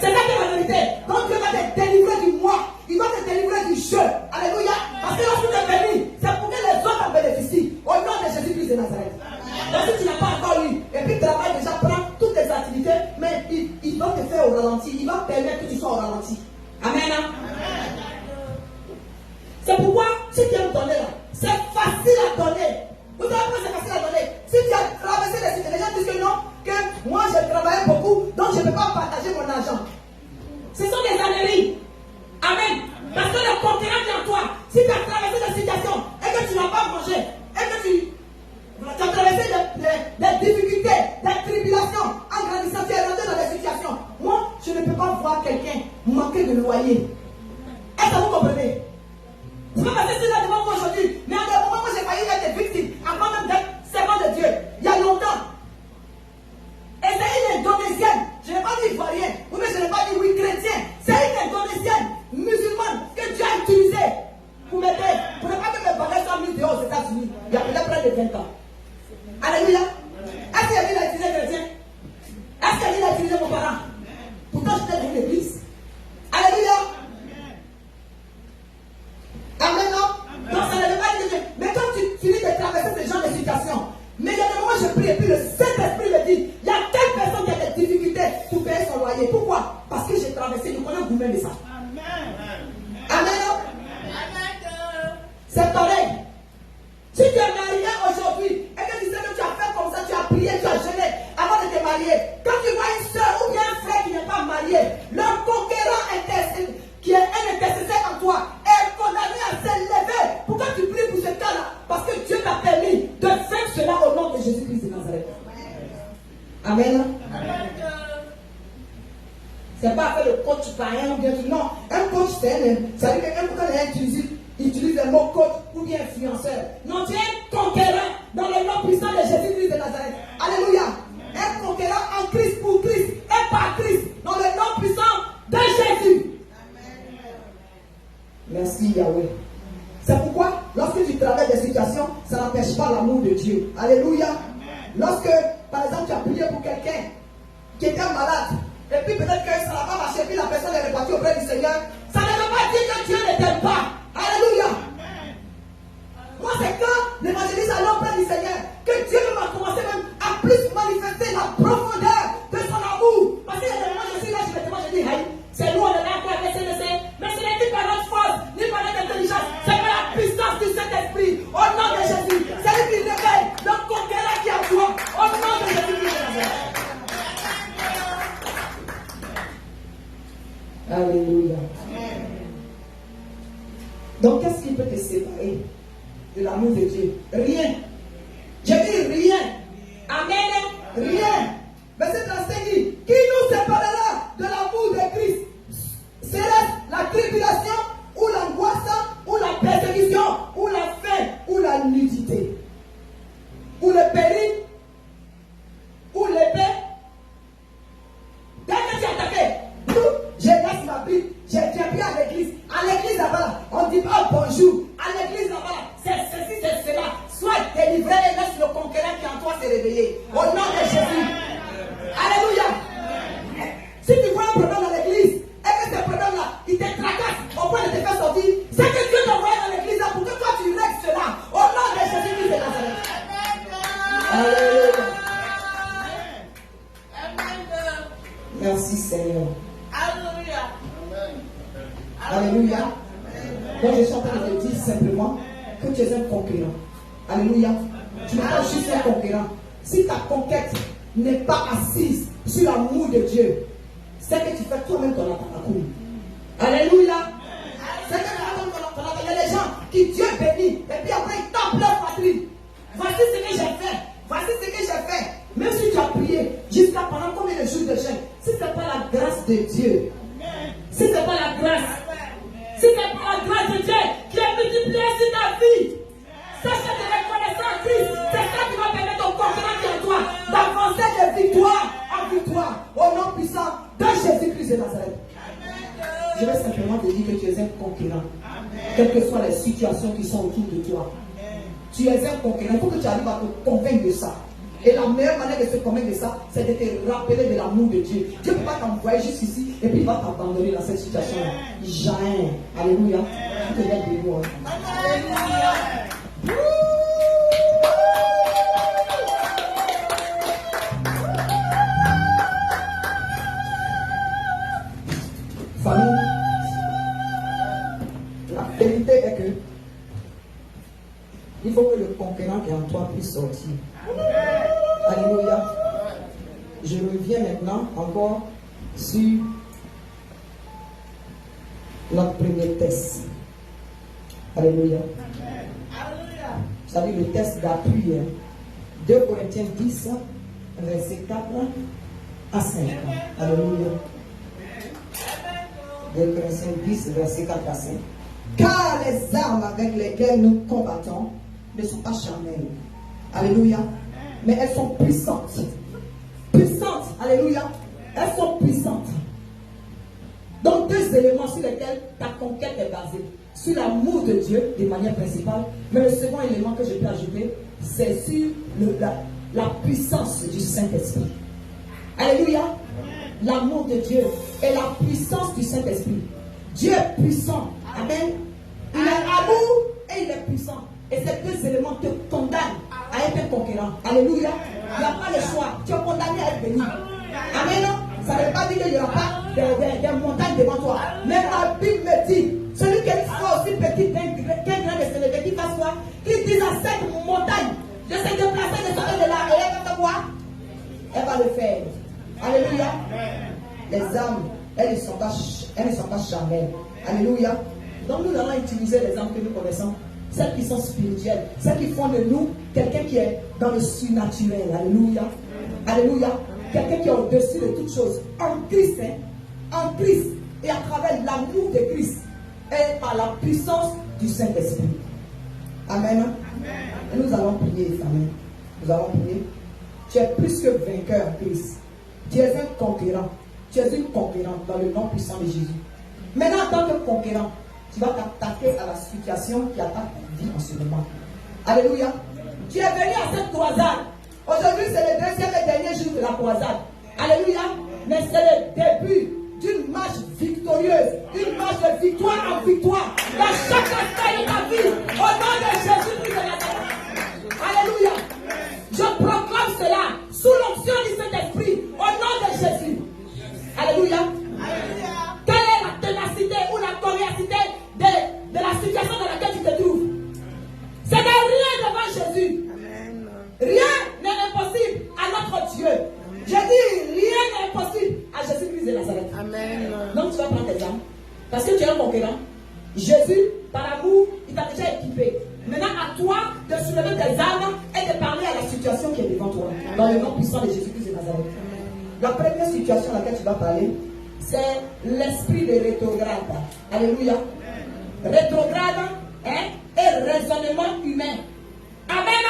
C'est ça qui est la vérité. Donc Dieu va te délivrer du moi. Il va te délivrer du jeu. Alléluia. Parce que lorsque tu es béni, c'est pour que les autres en bénéficient. Au nom de Jésus-Christ de Nazareth. Donc si tu n'as pas encore eu, et puis le travail déjà prend toutes tes activités, mais il va te faire au ralenti. Il va permettre que tu sois au ralenti. Amen. C'est pourquoi, si tu aimes donner là, c'est facile à donner. Vous savez pourquoi c'est facile à donner? Si tu as traversé les cités, les gens disent que non, que moi j'ai travaillé beaucoup, donc je ne peux pas partager mon argent. Ce sont des âneries. Amen. Parce que le conquérant est en toi. Si tu as traversé des situations et que tu n'as pas mangé, et que tu as traversé des difficultés, des tribulations, en grandissant, tu es rentré dans des situations. Moi, je ne peux pas voir quelqu'un manquer de loyer. Est-ce que vous comprenez? C'est pas parce que c'est là devant moi aujourd'hui, mais à des moments où j'ai failli être victime, avant même d'être servant de Dieu, il y a longtemps. Et c'est une Indonésienne, je n'ai pas dit ivoirienne, ou bien je n'ai pas dit oui chrétien, c'est une Indonésienne, musulmane, que Dieu a utilisée pour m'aider, pour ne pas que mes bagages soient mis dehors aux États-Unis, il y a peut-être près de 20 ans. Alléluia. Est-ce qu'il a utilisé chrétien? Est-ce qu'il a utilisé mon parent? Pourtant j'étais dans l'église. Alléluia. prie, et puis le Saint-Esprit me dit, il y a telle personne qui a des difficultés pour payer son loyer. Pourquoi? Parce que j'ai traversé, je connais vous-même de ça. Amen. C'est pareil. Si tu es marié aujourd'hui et que tu sais que tu as fait comme ça, tu as prié, tu as jeûné avant de te marier, quand tu vois une soeur ou bien un frère qui n'est pas marié, le conquérant qui est un intercesseur en toi est condamné à s'élever. Pourquoi tu pries pour ce cas-là? Parce que Dieu t'a permis de faire cela au nom de Jésus-Christ de Nazareth. Amen. C'est pas faire le coach païen ou bien tout. Non, un coach c'est ça veut dire qu'un coach utilise le mot coach ou bien influenceur. Non, tu es un conquérant dans le nom puissant de Jésus-Christ de Nazareth. Alléluia. Un conquérant en Christ, pour Christ et par Christ, dans le nom puissant de Jésus. Merci Yahweh. C'est pourquoi, lorsque tu traverses des situations, ça n'empêche pas l'amour de Dieu. Alléluia. Lorsque, par exemple, tu as prié pour quelqu'un qui était malade, et puis peut-être que ça n'a pas marché, et puis la personne est repartie auprès du Seigneur, ça ne veut pas dire que Dieu ne t'aime pas. Alléluia. Moi, c'est quand l'évangéliste allait auprès du Seigneur que Dieu m'a commencé même à plus manifester la profondeur de son amour. Parce qu'il y a des moments, je suis là, je dis, hey, c'est nous, on est là pour la CNC, mais ce n'est ni par notre force, ni par notre intelligence, c'est par la puissance du Saint-Esprit. Au nom de Jésus, c'est lui qui réveille le conquérant qui est en toi. Au nom de Jésus. Alléluia. Donc, qu'est-ce qui peut te séparer de l'amour de Dieu? Rien. Je dis rien. Amen. Rien. Verset 35 dit, qui nous séparera de l'amour de Christ? Serait-ce la tribulation, ou l'angoisse, ou la persécution, ou la faim, ou la nudité, ou le péril, ou l'épée? Dès que tu es attaqué, je laisse ma Bible, j'ai pris à l'église. À l'église là-bas, on dit pas bonjour. À l'église là-bas, c'est ceci, c'est cela. Sois délivré et laisse le conquérant qui en toi se réveiller. Au nom de Jésus. Alléluia. Si tu vois un problème dans l'église, et que ce problème-là, il te tracasse au point de te faire sortir, c'est que Dieu t'envoie dans l'église là pour que toi tu règles cela. Au nom de Jésus-Christ de Nazareth. Alléluia. Merci Seigneur. Alléluia. Alléluia. Moi je suis en train de te dire simplement que tu es un conquérant. Alléluia. Tu n'es pas juste un conquérant. Si ta conquête n'est pas assise sur l'amour de Dieu, c'est que tu fais toi-même ton attaque. Alléluia. C'est que tu fais ton attaque. Il y a des gens qui Dieu bénit et puis après ils tapent leur patrie. Voici ce que j'ai fait. Voici ce que j'ai fait. Même si tu as prié jusqu'à pendant combien de jours de jeûne, si ce n'est pas la grâce de Dieu, si ce n'est pas la grâce, si ce n'est pas la grâce de Dieu qui est multipliée sur ta vie, sache que tu es reconnaissant en Christ. C'est ça qui va permettre au conquérant qui est en toi d'avancer de victoire en victoire au nom puissant de Jésus-Christ de Nazareth. Je vais simplement te dire que tu es un conquérant. Quelles que soient les situations qui sont autour de toi, tu es un conquérant. Il faut que tu arrives à te convaincre de ça. Et la meilleure manière de se convaincre de ça, c'est de te rappeler de l'amour de Dieu. Dieu ne peut pas t'envoyer jusqu'ici et puis il va t'abandonner dans cette situation-là. Jamais. Alléluia. Tu te lèves debout. Alléluia. Famille, la vérité est que il faut que le conquérant qui est en toi puisse sortir. Alléluia. Je reviens maintenant encore sur notre premier test. Alléluia. Vous savez, le test d'appui. 2 Corinthiens 10, verset 4 à 5. Alléluia. 2 Corinthiens 10, verset 4 à 5. Car les armes avec lesquelles nous combattons ne sont pas charnelles. Alléluia. Mais elles sont puissantes. Puissantes. Alléluia. Elles sont puissantes. Donc 2 éléments sur lesquels ta conquête est basée. Sur l'amour de Dieu de manière principale. Mais le second élément que je peux ajouter, c'est sur la puissance du Saint-Esprit. Alléluia. L'amour de Dieu et la puissance du Saint-Esprit. Dieu est puissant. Amen. Il est amour et il est puissant. Et ces 2 éléments te condamnent à être un conquérant. Alléluia. Il n'y a pas le choix. Tu es condamné à être béni. Amen. Ça ne veut pas dire qu'il n'y aura pas des montagnes devant toi. Mais ma Bible me dit, celui qui est une foi aussi petite qu'un grain de sénévé, qui fasse quoi? Qui dise à cette montagne de se déplacer, de sortir de là, et elle va faire quoi? Elle va le faire. Alléluia. Les âmes, elles ne sont pas charnelles. Alléluia. Donc nous allons utiliser les âmes que nous connaissons, celles qui sont spirituelles, celles qui font de nous quelqu'un qui est dans le surnaturel. Alléluia. Alléluia. Quelqu'un qui est au-dessus de toutes choses. En Christ, en Christ, et à travers l'amour de Christ, et par la puissance du Saint-Esprit. Amen. Et nous allons prier, famille. Nous allons prier. Tu es plus que vainqueur en Christ. Tu es un conquérant. Tu es une conquérante dans le nom puissant de Jésus. Maintenant, en tant que conquérant, tu vas t'attaquer à la situation qui attaque ta vie en ce moment. Alléluia. Tu es venu à cette croisade. Aujourd'hui, c'est le deuxième et dernier jour de la croisade. Alléluia. Mais c'est le début d'une marche victorieuse, une marche de victoire en victoire dans chaque aspect de ta vie. Au nom de Jésus-Christ de Nazareth. Alléluia. Je proclame cela sous l'onction du Saint-Esprit au nom de Jésus. Alléluia. Quelle est la ténacité ou la coriacité de la situation dans laquelle tu te trouves? C'est de rien devant Jésus. Rien n'est impossible à notre Dieu. Je dis, rien n'est impossible à Jésus-Christ de Nazareth. Amen. Donc tu vas prendre tes armes. Parce que tu es un conquérant. Jésus, par amour, il t'a déjà équipé. Maintenant, à toi de soulever tes armes et de parler à la situation qui est devant toi. Dans le nom puissant de Jésus-Christ de Nazareth. La première situation à laquelle tu vas parler, c'est l'esprit de rétrograde. Alléluia. Rétrograde et raisonnement humain. Amen.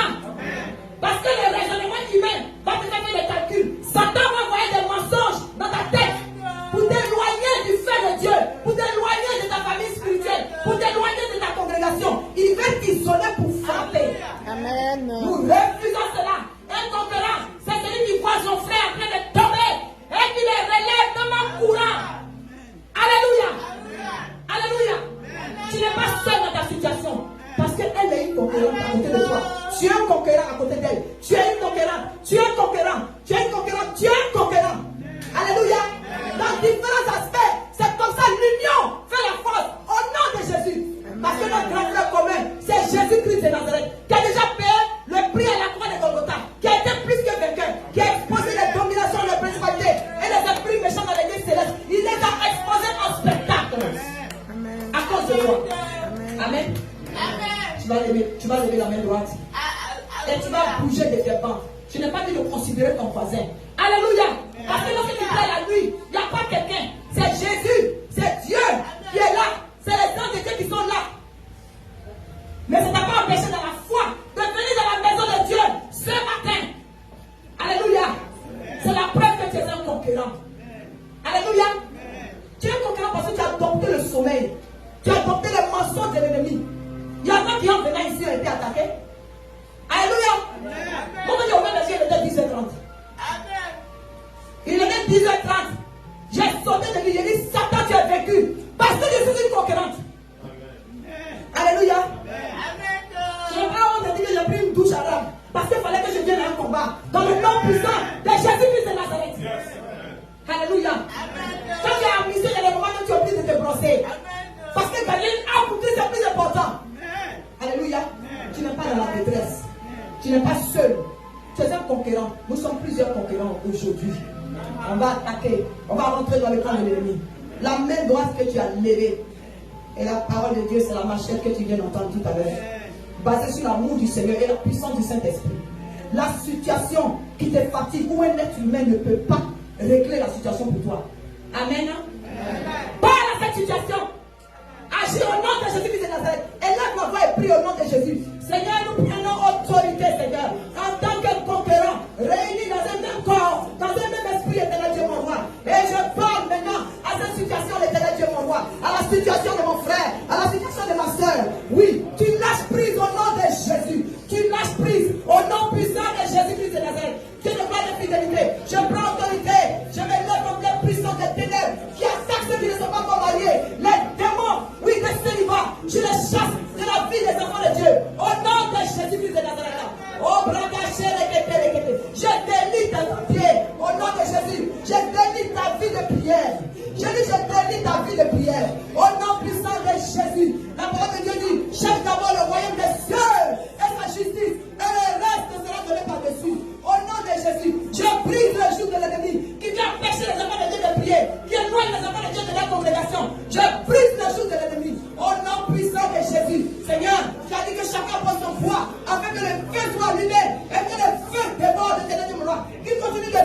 Parce que le raisonnement humain va te faire des calculs. Satan va envoyer des mensonges dans ta tête pour t'éloigner du fait de Dieu, pour t'éloigner de ta famille spirituelle, pour t'éloigner de ta congrégation. Il veut t'isoler pour frapper. Amen. Nous refusons cela. Un conquérant, c'est celui qui voit son frère en train de tomber et qui le relève même en courant. Alléluia. Alléluia. Tu n'es pas seul dans ta situation. Parce qu'elle est une conquérante à côté de toi. Tu es un conquérant à côté d'elle. Tu es une conquérante. Tu es un conquérant. Tu es une conquérante. Tu es un conquérant. Alléluia. Dans différents aspects, c'est comme ça l'union fait la force. Au nom de Jésus. Parce que notre grand frère commun, c'est Jésus-Christ de Nazareth, qui a déjà payé le prix à la croix de Golgotha, qui a été plus que vainqueur, qui a exposé les dominations, les principalités et les esprits méchants dans l'église céleste. Il les a exposés en spectacle. Amen. À cause de toi. Amen. Amen. Tu vas lever la main droite. Et tu vas bouger de tes bancs. Tu n'es pas dit de considérer ton voisin. Alléluia. Parce que lorsque tu fais la nuit, il n'y a pas quelqu'un. C'est Jésus. C'est Dieu qui est là. C'est les anges de Dieu qui sont là. Mais ça ne t'a pas empêché dans la foi de venir dans la maison de Dieu ce matin. Alléluia. C'est la preuve que tu es un conquérant. Alléluia. Tu es un conquérant parce que tu as adopté le sommeil. Tu as adopté les mensonges de l'ennemi. Il y en a qui ont venu ici et ont été attaqués. Alléluia. Moi, j'ai ouvert les yeux, il était 10h30. Il était 10h30. J'ai sauté de lui, j'ai dit, Satan, tu as vécu. Parce que je suis une conquérante. Alléluia. Je n'ai pas honte de dire que j'ai pris une douche arabe. Parce qu'il fallait que je vienne à un combat. Dans le nom puissant de Jésus-Christ de Nazareth. Alléluia. Quand tu es en mission, il y a des moments où tu es obligé de te brosser. Parce que gagner une âme pour Christ est plus important. Alléluia. Tu n'es pas dans la détresse. Tu n'es pas seul. Tu es un conquérant. Nous sommes plusieurs conquérants aujourd'hui. On va attaquer. On va rentrer dans le camp de l'ennemi. La main droite que tu as levée. Et la parole de Dieu, c'est la machette que tu viens d'entendre tout à l'heure. Basée sur l'amour du Seigneur et la puissance du Saint-Esprit. La situation qui te fatigue, où un être humain ne peut pas régler la situation pour toi. Amen. Parle à cette situation. Agis au nom de Jésus-Christ de Nazareth. Et là, ma voix est prise au nom de Jésus. Seigneur, nous prenons autorité, Seigneur, en tant que conquérants, réunis dans un même corps, dans un même esprit, éternel Dieu mon roi. Et je parle maintenant à cette situation, l'éternel Dieu mon roi, à la situation de mon frère, à la situation de ma soeur. Oui, tu lâches prise au nom de Jésus. Tu lâches prise au nom puissant de Jésus-Christ de Nazareth. Dieu de gloire et de fidélité. Je prends autorité. Je me lève contre les puissances des ténèbres qui attaquent ceux qui ne sont pas encore mariés. Les démons, oui, de célibat. Je les chasse de la vie des enfants de Dieu. Au nom de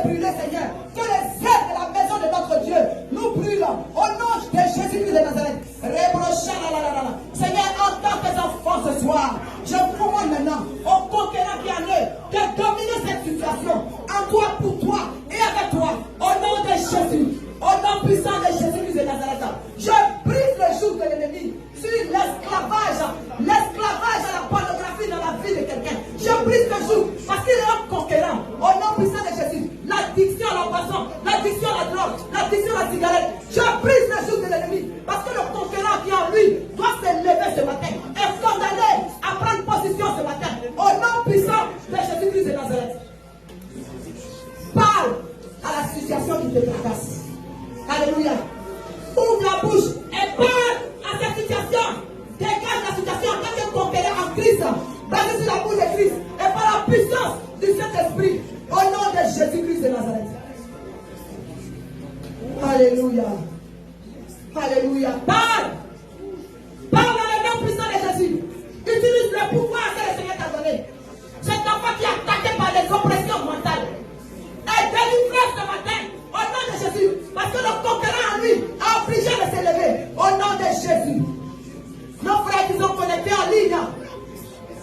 brûler, Seigneur. Que les ailes de la maison de notre Dieu nous brûlent. Au nom de Jésus-Christ de Nazareth. Seigneur, entends tes enfants ce soir. Je commande maintenant au conquérant qui en eux de dominer cette situation. En toi, pour toi et avec toi. Au nom de Jésus. Au nom puissant de Jésus-Christ de Nazareth. Je brise le joug de l'ennemi sur l'esclavage. L'esclavage à la pornographie dans la vie de quelqu'un. Je brise le joug parce qu'il est un conquérant. Au nom puissant de Jésus. L'addiction à la boisson, l'addiction à la drogue, l'addiction à la cigarette. Je brise le joug de l'ennemi parce que le conquérant qui est en lui doit se lever ce matin et condamner à prendre position ce matin. Au nom puissant de Jésus-Christ de Nazareth. Parle à la situation qui te tracasse. Alléluia. Ouvre la bouche et parle à cette situation. Dégage la situation en tant que conquérant en Christ. Basé sur la bouche de Christ et par la puissance du Saint-Esprit. Au nom de Jésus-Christ de Nazareth. Alléluia. Alléluia. Parle. Parle dans le nom puissant de Jésus. Utilise le pouvoir que le Seigneur t'a donné. Cet enfant qui est attaqué par les oppressions mentales. Et délivré ce matin. Au nom de Jésus. Parce que le conquérant en lui a obligé de s'élever. Au nom de Jésus. Nos frères qui sont connectés en ligne.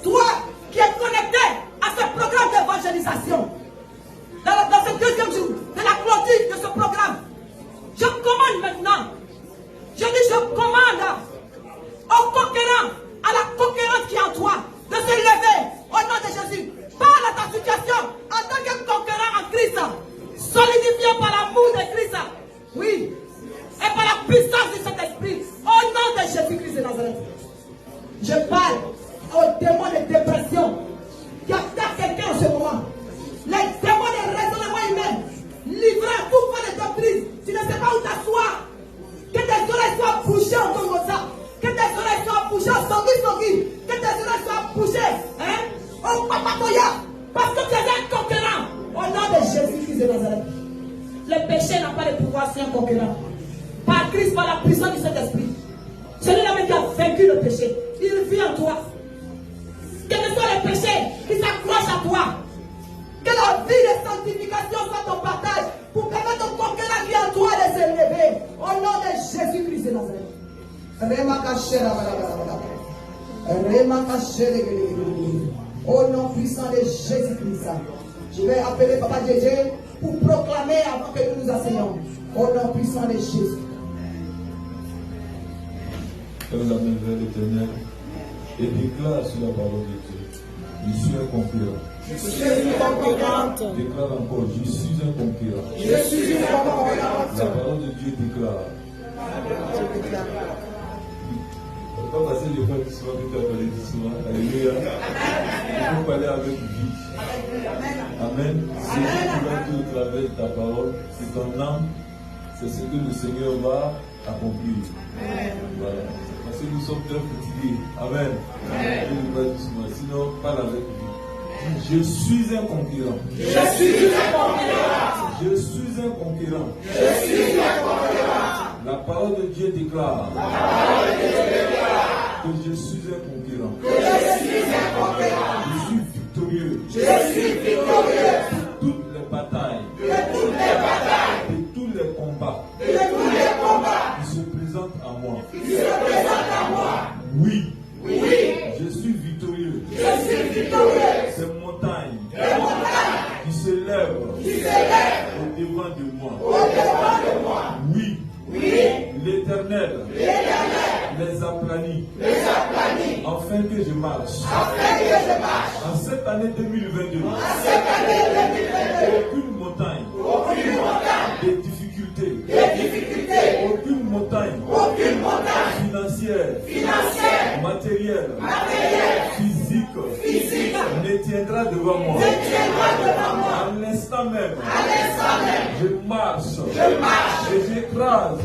Toi qui es connecté à ce programme d'évangélisation. Dans ce deuxième jour de la clôture de ce programme. Je commande maintenant. Je dis je commande au conquérant, à la conquérante qui est en toi, de se lever au nom de Jésus. Parle à ta situation en tant que conquérant en Christ. Solidifié par l'amour de Christ. Oui. Et par la puissance de cet esprit. Au nom de Jésus-Christ de Nazareth. Je parle aux démons de dépression qui attaquent quelqu'un en ce moment. Les démons de raisonnement humain. Livrés à tout point de doctrine. Tu ne sais pas où t'asseoir. Que tes oreilles soient bouchées en comme ça. Que tes oreilles soient bouchées en songui. Que tes oreilles soient bouchées. Au papatoya. Parce que tu es un conquérant. Au nom de Jésus-Christ de Nazareth. Le péché n'a pas de pouvoir sur un conquérant. Par Christ, par la puissance du Saint-Esprit. Celui-là même qui a vaincu le péché. Il vit en toi. Quel que soit le péché qui s'accroche à toi. Que la vie de sanctification soit ton partage pour permettre au conquérant qui est en toi de s'élever. Au nom de Jésus-Christ de Nazareth. Au nom puissant de Jésus-Christ. Je vais appeler Papa Djedje pour proclamer avant que nous nous asseyons. Au nom puissant de Jésus. Ferme la main vers l'Éternel et déclare sur la parole de Dieu. Je suis un conquérant. Je suis une conquérante. Déclare encore, je suis un conquérant. Je suis une conquérante. La parole de Dieu déclare. Pas passer les fois doucement, tu peux parler doucement. Alléluia. Il faut parler avec vie. Amen. C'est ce qui va tout au travers de ta parole. C'est ton âme. C'est ce que le Seigneur va accomplir. Voilà. Parce que nous sommes très fatigués. Amen. Je ne pas doucement. Sinon, parle avec vie. Je suis un conquérant. Je suis un conquérant. Je suis un conquérant. Je suis un conquérant. La parole de Dieu déclare. Que je suis un conquérant. Je suis un conquérant. Je suis victorieux. Je suis victorieux. De toutes les batailles. De toutes les batailles. De tous les combats. De tous les combats. Qui se présentent à moi. Qui se présentent à moi. Oui. Oui. Je suis victorieux. Je suis victorieux. Ces montagnes. Les montagnes. Qui s'élèvent. Qui s'élèvent. Au devant de moi. Au devant de moi. Oui. Oui. L'Éternel. L'Éternel. Les aplanit. Les aplanit. Afin que je marche. Afin que je marche. En cette année 2022. En cette année 2022. Aucune montagne. Aucune montagne. Des difficultés. Des difficultés. Aucune montagne. Aucune montagne. Financière. Financière. Matérielle. Matérielle. Physique. Physique. Ne tiendra devant moi. Ne tiendra devant moi. À l'instant même. À l'instant même. Je marche. Je marche. Et j'écrase.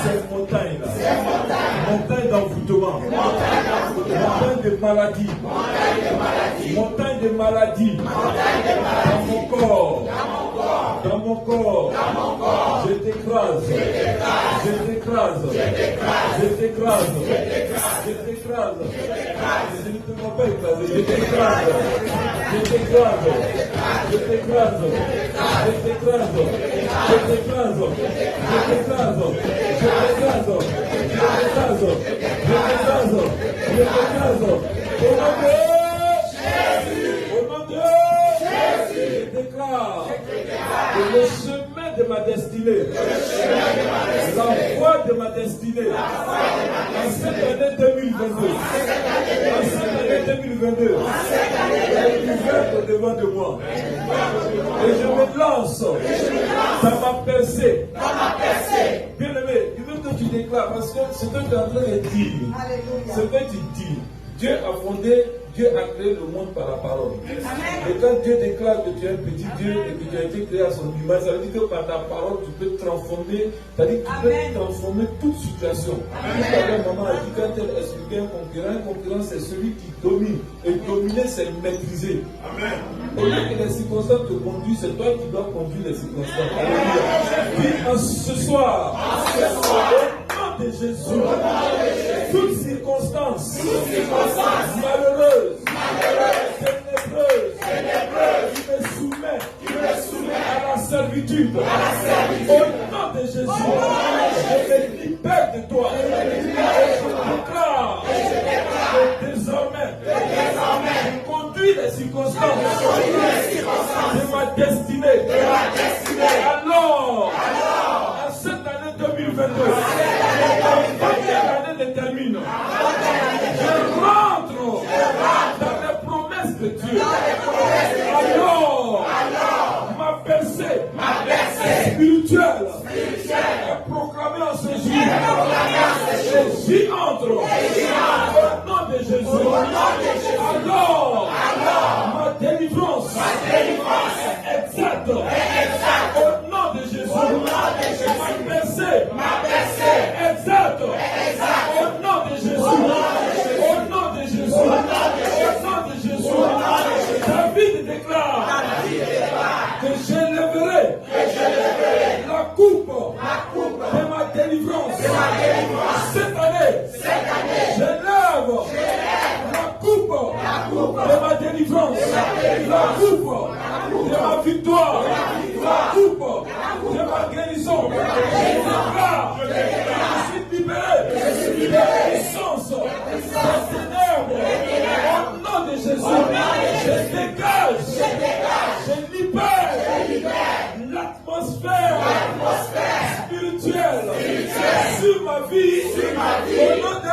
Ces montagnes-là. Ces montagnes. Montagnes d'envoûtement. Montagne d'envoûtement. Montagne de maladie. Montagne de maladie. Montagne de maladie. Montagne de maladie. Dans mon corps. Dans mon corps. Dans mon corps. Dans mon corps. Je t'écrase. Je t'écrase. Je t'écrase. Je t'écrase. Je t'écrase. Je t'écrase. Je t'écrase. Je t'écrase. Je ne te vois pas écraser. Je t'écrase. Je t'écrase. Je t'écrase. Je t'écrase. Je t'écrase. Je t'écrase. Je t'écrase. Je t'écrase. Au nom de Jésus, je déclare que le chemin de ma destinée, la voie de ma destinée, en cette année 2022, elle est ouverte devant de moi. Et je me lance dans ma percée. Bien aimé, il veut que tu déclares, parce que ce que tu es en train de dire, ce que tu dis, Dieu a fondé, Dieu a créé le monde par la parole. Et quand Dieu déclare que tu es un petit Dieu et que tu as été créé à son image, ça veut dire que par ta parole, tu peux transformer, c'est-à-dire que tu peux transformer toute situation. Tout à l'heure, maman a dit, quand elle expliquait un concurrent, c'est celui qui domine. Et dominer, c'est maîtriser. Amen. Au lieu que les circonstances te conduisent, c'est toi qui dois conduire les circonstances. Alléluia. Dis ce soir, au nom de Jésus, toute circonstance malheureuse, ténébreuse, qui me soumet à la servitude. Au nom de Jésus, je me libère de toi. Je déclare que désormais, je conduis les circonstances de ma destinée. Alors, en cette année 2022, l'année ne termine. Je rentre dans les promesses de Dieu. Alors, ma percée spirituelle est proclamée en ce jour. Et j'y entre au nom de Jésus. Alors, ma délivrance est exacte au nom de Jésus. Ma percée exacte au nom de Jésus. Au nom de Jésus. Au nom de Jésus. David déclare que j'élèverai la coupe de ma délivrance. Cette année, j'élève la coupe de ma délivrance. La coupe de ma victoire. La coupe de ma guérison. Je suis libéré. Puissance des ténèbres. Au nom de Jésus, je dégage. Je libère l'atmosphère spirituelle sur ma vie. Au nom de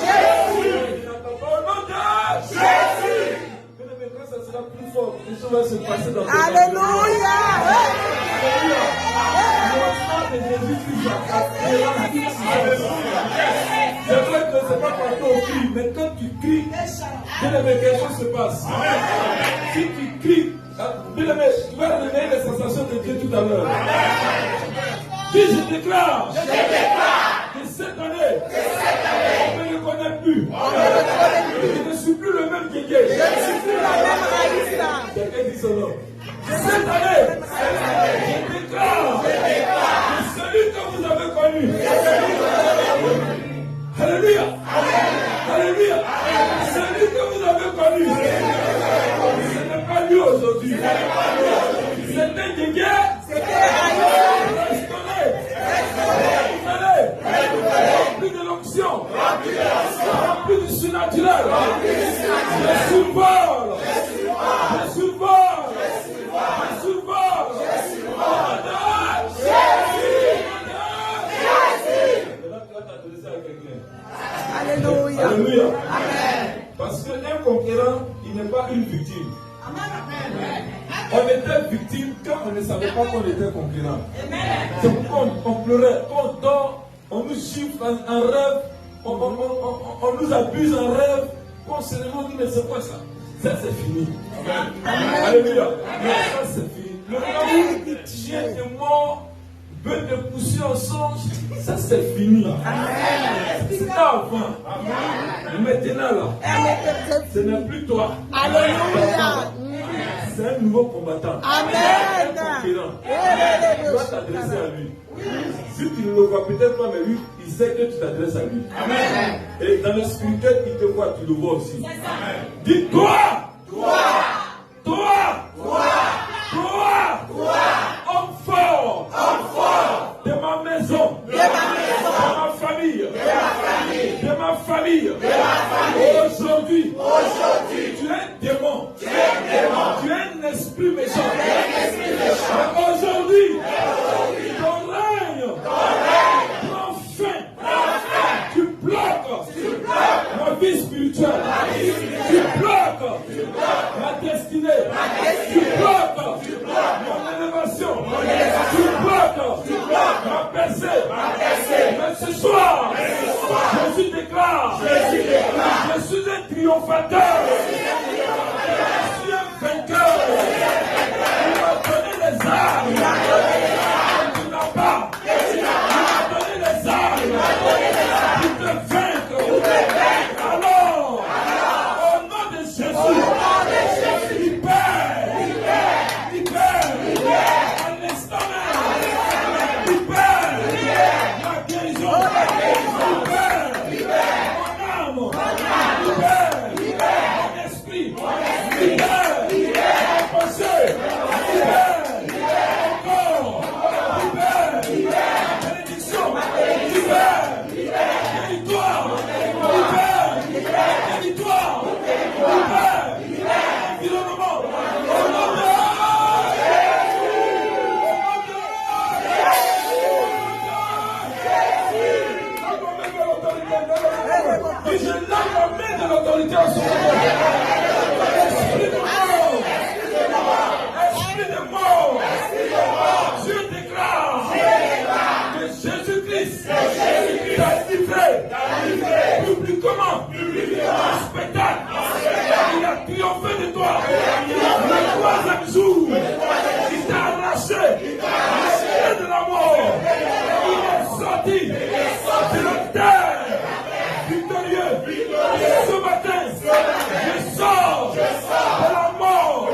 Jésus. Au nom de Jésus. Quand ça sera plus fort, les choses vont se passer dans ta vie. Alléluia. C'est vrai que ce n'est pas partout au cri, mais quand tu cries, quelque chose se passe. Si tu cries, tu vas réveiller les sensations de Dieu tout à l'heure. Si je déclare que cette année, on ne me reconnaît plus. Je ne suis plus le même Guégué. Quelqu'un dit son nom. Cette année, je déclare que celui que vous avez connu. Alléluia. Alléluia. Celui que vous avez connu. Ce n'est pas lui aujourd'hui. C'était Guégué. Rempli de l'onction, rempli du surnaturel. Je survole. Je survole. Je survole. Alléluia. Alléluia. Parce qu'un conquérant, il n'est pas une victime. On était victime quand on ne savait pas qu'on était conquérant. C'est pourquoi on pleurait, on dort, on nous chiffre en rêve, on nous abuse en rêve, on se demande, mais c'est quoi ça? Ça c'est fini. Alléluia. Ça c'est fini. Le temps où chien est mort, bœuf de poussière en songe, ça c'est fini. C'était avant. Maintenant là, ce n'est plus toi. Alléluia. C'est un nouveau combattant. Amen. Un conquérant. Tu dois t'adresser à lui. Si tu ne le vois peut-être pas, mais lui, il sait que tu t'adresses à lui. Amen. Et dans le spirituel, il te voit, tu le vois aussi. Dis toi. Toi. Toi. Toi. triomphateur. Je suis un vainqueur. Il m'a donné les armes. Tu n'as pas. Il m'a donné les armes. Pour te vaincre. Alors, au nom de Jésus, il perd. Il perd. À l'instant même. Il perd. Ma guérison. Il perd. Mon âme. Il perd. Mon esprit. Il perd. Mon pensée. Il perd. Mon corps. Il perd. Ma bénédiction. Il perd. Victoire. Il perd. Victoire. Il perd. Environnement. Au nom de et je lève la main de l'autorité en ce moment. Esprit de mort. Je déclare que Jésus-Christ t'a livré publiquement en spectacle. Il a triomphé de toi. Le troisième jour, il t'a arraché de la mort. Il est sorti de la terre. Victorieux, ce matin, je sors de la mort.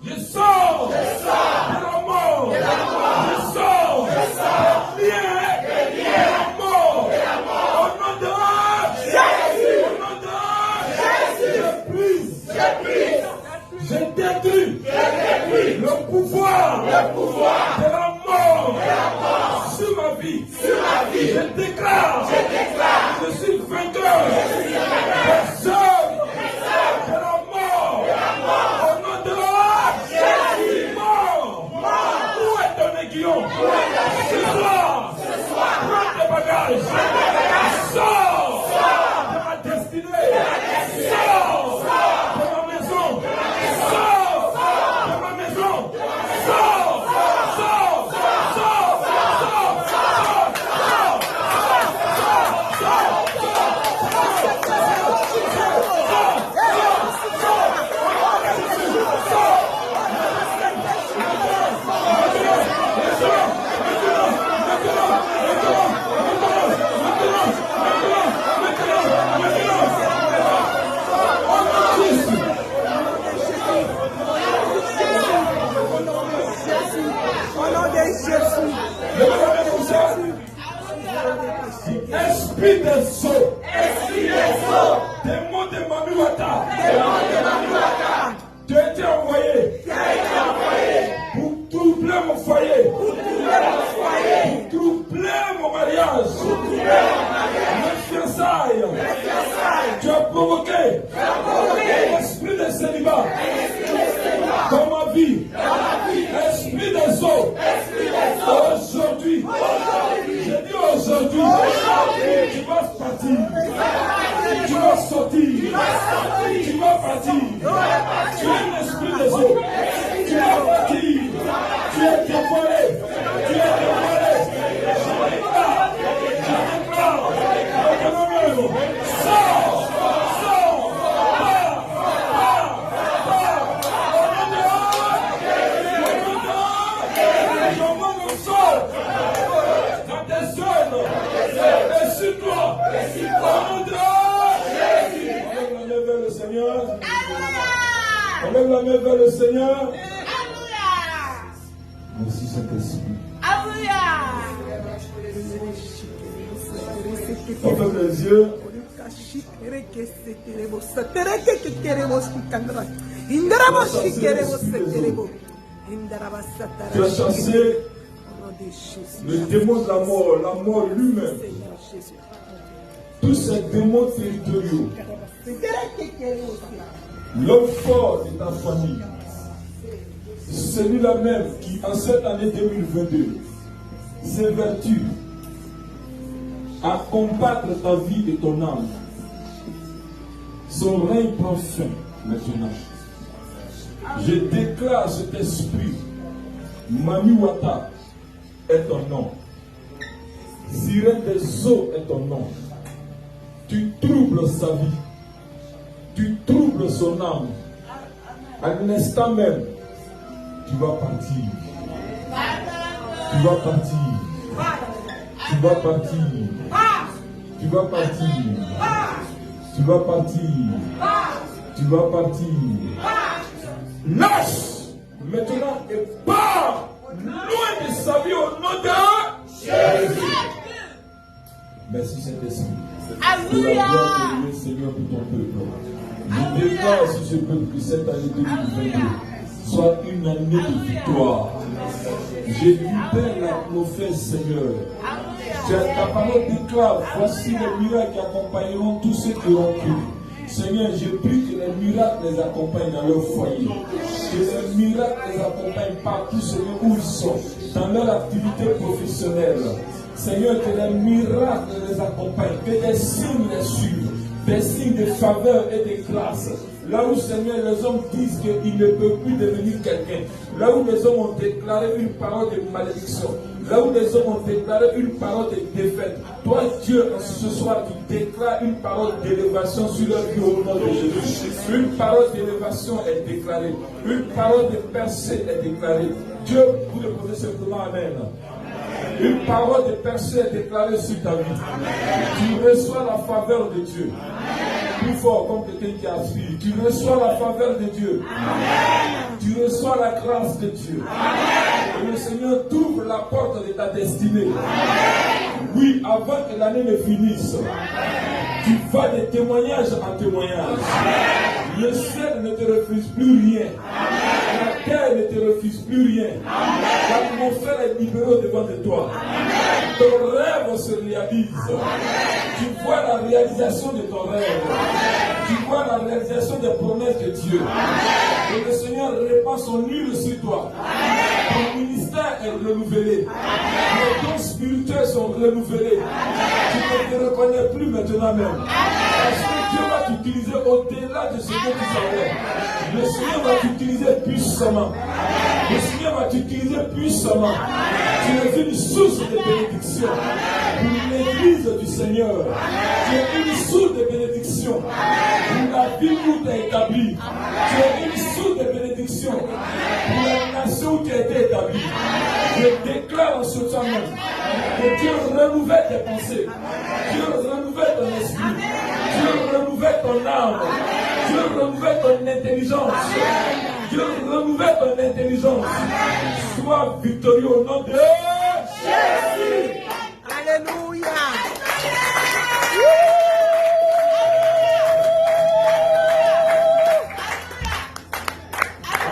Je sors de la mort. Je sors des liens de la mort. Au nom de Jésus. Au nom de Jésus. Je brise. Je détruis le pouvoir de la mort sur ma vie. Je déclare, je suis vainqueur. Personne de la mort. Au nom de Jésus. Mort. Où est ton aiguillon? Ce soir, prends tes bagages. Sors de ma destinée. Sors de ma maison. Sors de ma maison. Sors. Esprit des eaux, démon de Mamiwata, tu as été envoyé pour troubler mon foyer, pour troubler mon mariage, mes fiançailles. Tu as provoqué l'esprit de célibat dans ma vie, esprit des eaux. Aujourd'hui, je dis aujourd'hui, tu vas partir, tu vas sortir, tu vas partir. Tu es l'esprit des eaux, tu vas partir, tu es dévoilé, tu es dévoilé. Je déclare, sors, dans tes œuvres, et sur toi, au nom de Jésus. On lève la main vers le Seigneur. On lève la main vers le Seigneur. Merci Saint-Esprit. On ferme les yeux. Tu as chassé le démon de la mort lui-même. Tous ces démons territoriaux. L'homme fort de ta famille. Celui-là même qui, en cette année 2022, s'évertue à combattre ta vie et ton âme. Son règne prend fin maintenant. Je déclare cet esprit. Mamiwata est ton nom. Sirène des eaux est ton nom. Tu troubles sa vie. tu troubles son âme. À l'instant même, tu vas partir. Tu vas partir. Tu vas partir. Tu vas partir. Tu vas partir. Tu vas partir. Lâche maintenant et pars loin de sa vie au nom de Jésus. Merci Saint-Esprit. Alléluia. Seigneur, pour ton peuple. Je déclare sur ce peuple que cette année 2022 soit une année de victoire. Je libère l'atmosphère, Seigneur. Ta parole déclare, voici les miracles qui accompagneront tous ceux qui auront cru. Seigneur, je prie que les miracles les accompagnent dans leur foyer. Que les miracles les accompagnent partout, Seigneur, où ils sont, dans leur activité professionnelle. Seigneur, que les miracles les accompagnent, que des signes les suivent, des signes de faveur et de grâce. Là où, Seigneur, les hommes disent qu'ils ne peuvent plus devenir quelqu'un. Là où les hommes ont déclaré une parole de malédiction. Là où les hommes ont déclaré une parole de défaite. Toi, Dieu, ce soir, tu déclares une parole d'élévation sur leur vie au nom de Jésus. Une parole d'élévation est déclarée. Une parole de percée est déclarée. Dieu, vous le posez simplement Amen. Une parole de percée est déclarée sur ta vie. Tu reçois la faveur de Dieu. Plus fort comme quelqu'un qui aspire. Tu reçois la faveur de Dieu. Amen. Tu reçois la grâce de Dieu. Amen. Et le Seigneur t'ouvre la porte de ta destinée. Amen. Oui, avant que l'année ne finisse, tu vas de témoignage en témoignage. Amen. Le ciel ne te refuse plus rien. Amen. La terre ne te refuse plus rien. L'atmosphère est libérée devant de toi. Amen. Ton rêve se réalise. Amen. Tu vois la réalisation de ton rêve. Tu vois la réalisation des promesses de Dieu. Amen. Et le Seigneur répand son huile sur toi. Amen. Ton ministère est renouvelé. Amen. Les dons spirituels sont renouvelés. Amen. Tu ne te reconnais plus maintenant même. Amen. Parce que Dieu va t'utiliser au-delà de ce que tu savais. Le Seigneur va t'utiliser puissamment. Le Seigneur va t'utiliser puissamment. Tu es une source de bénédiction pour l'église du Seigneur. Tu es une source de bénédiction pour la ville où tu es établi. Tu es une source de bénédiction pour la nation où tu as été établi. Je déclare en ce temps même que Dieu renouvelle tes pensées. Dieu renouvelle ton esprit. Dieu renouvelle ton âme. Dieu renouvelle ton intelligence. Dieu renouvelle ton intelligence. Sois victorieux au nom de Jésus. Alléluia.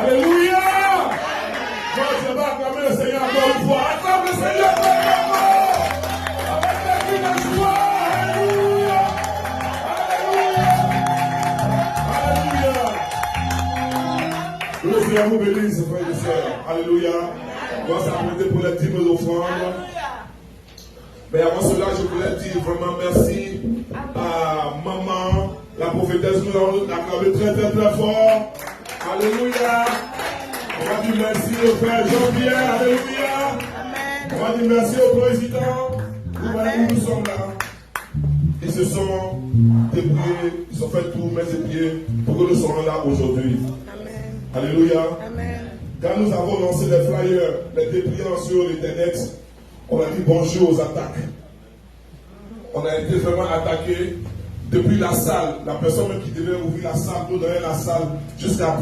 Alléluia. Moi, je vais acclamer le Seigneur encore une fois. Acclame le Seigneur encore une fois. Avec la vie de joie. Alléluia. Alléluia. Alléluia. Que le Seigneur vous bénisse, frères et sœurs. Alléluia. On va s'apprêter pour les dîmes d'offrande. Mais avant cela, je voulais dire vraiment merci à maman, la prophétesse. Nous allons l'acclamer très très très fort. Alléluia. On va dire merci au frère Jean-Pierre. Alléluia. On va dire merci au président. Vous voyez où nous sommes là. Ils se sont débrouillés, ils ont fait tout, mettre les pieds pour que nous soyons là aujourd'hui. Alléluia. Quand nous avons lancé les flyers, les dépliants sur l'internet, on a dit bonjour aux attaques. On a été vraiment attaqué depuis la salle. La personne même qui devait ouvrir la salle, nous donner la salle jusqu'à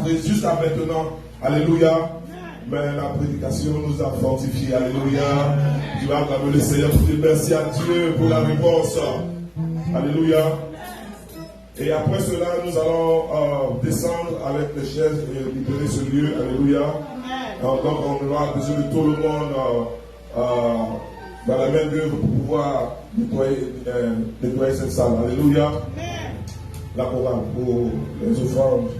maintenant. Alléluia. Mais la prédication nous a fortifiés. Alléluia. Tu vas acclamer le Seigneur pour dire merci à Dieu pour la réponse. Alléluia. Et après cela, nous allons descendre avec les chaises et libérer ce lieu. Alléluia. Donc on aura besoin de tout le monde dans la main d'œuvre pour pouvoir nettoyer cette salle. Alléluia. La chorale pour les offrandes.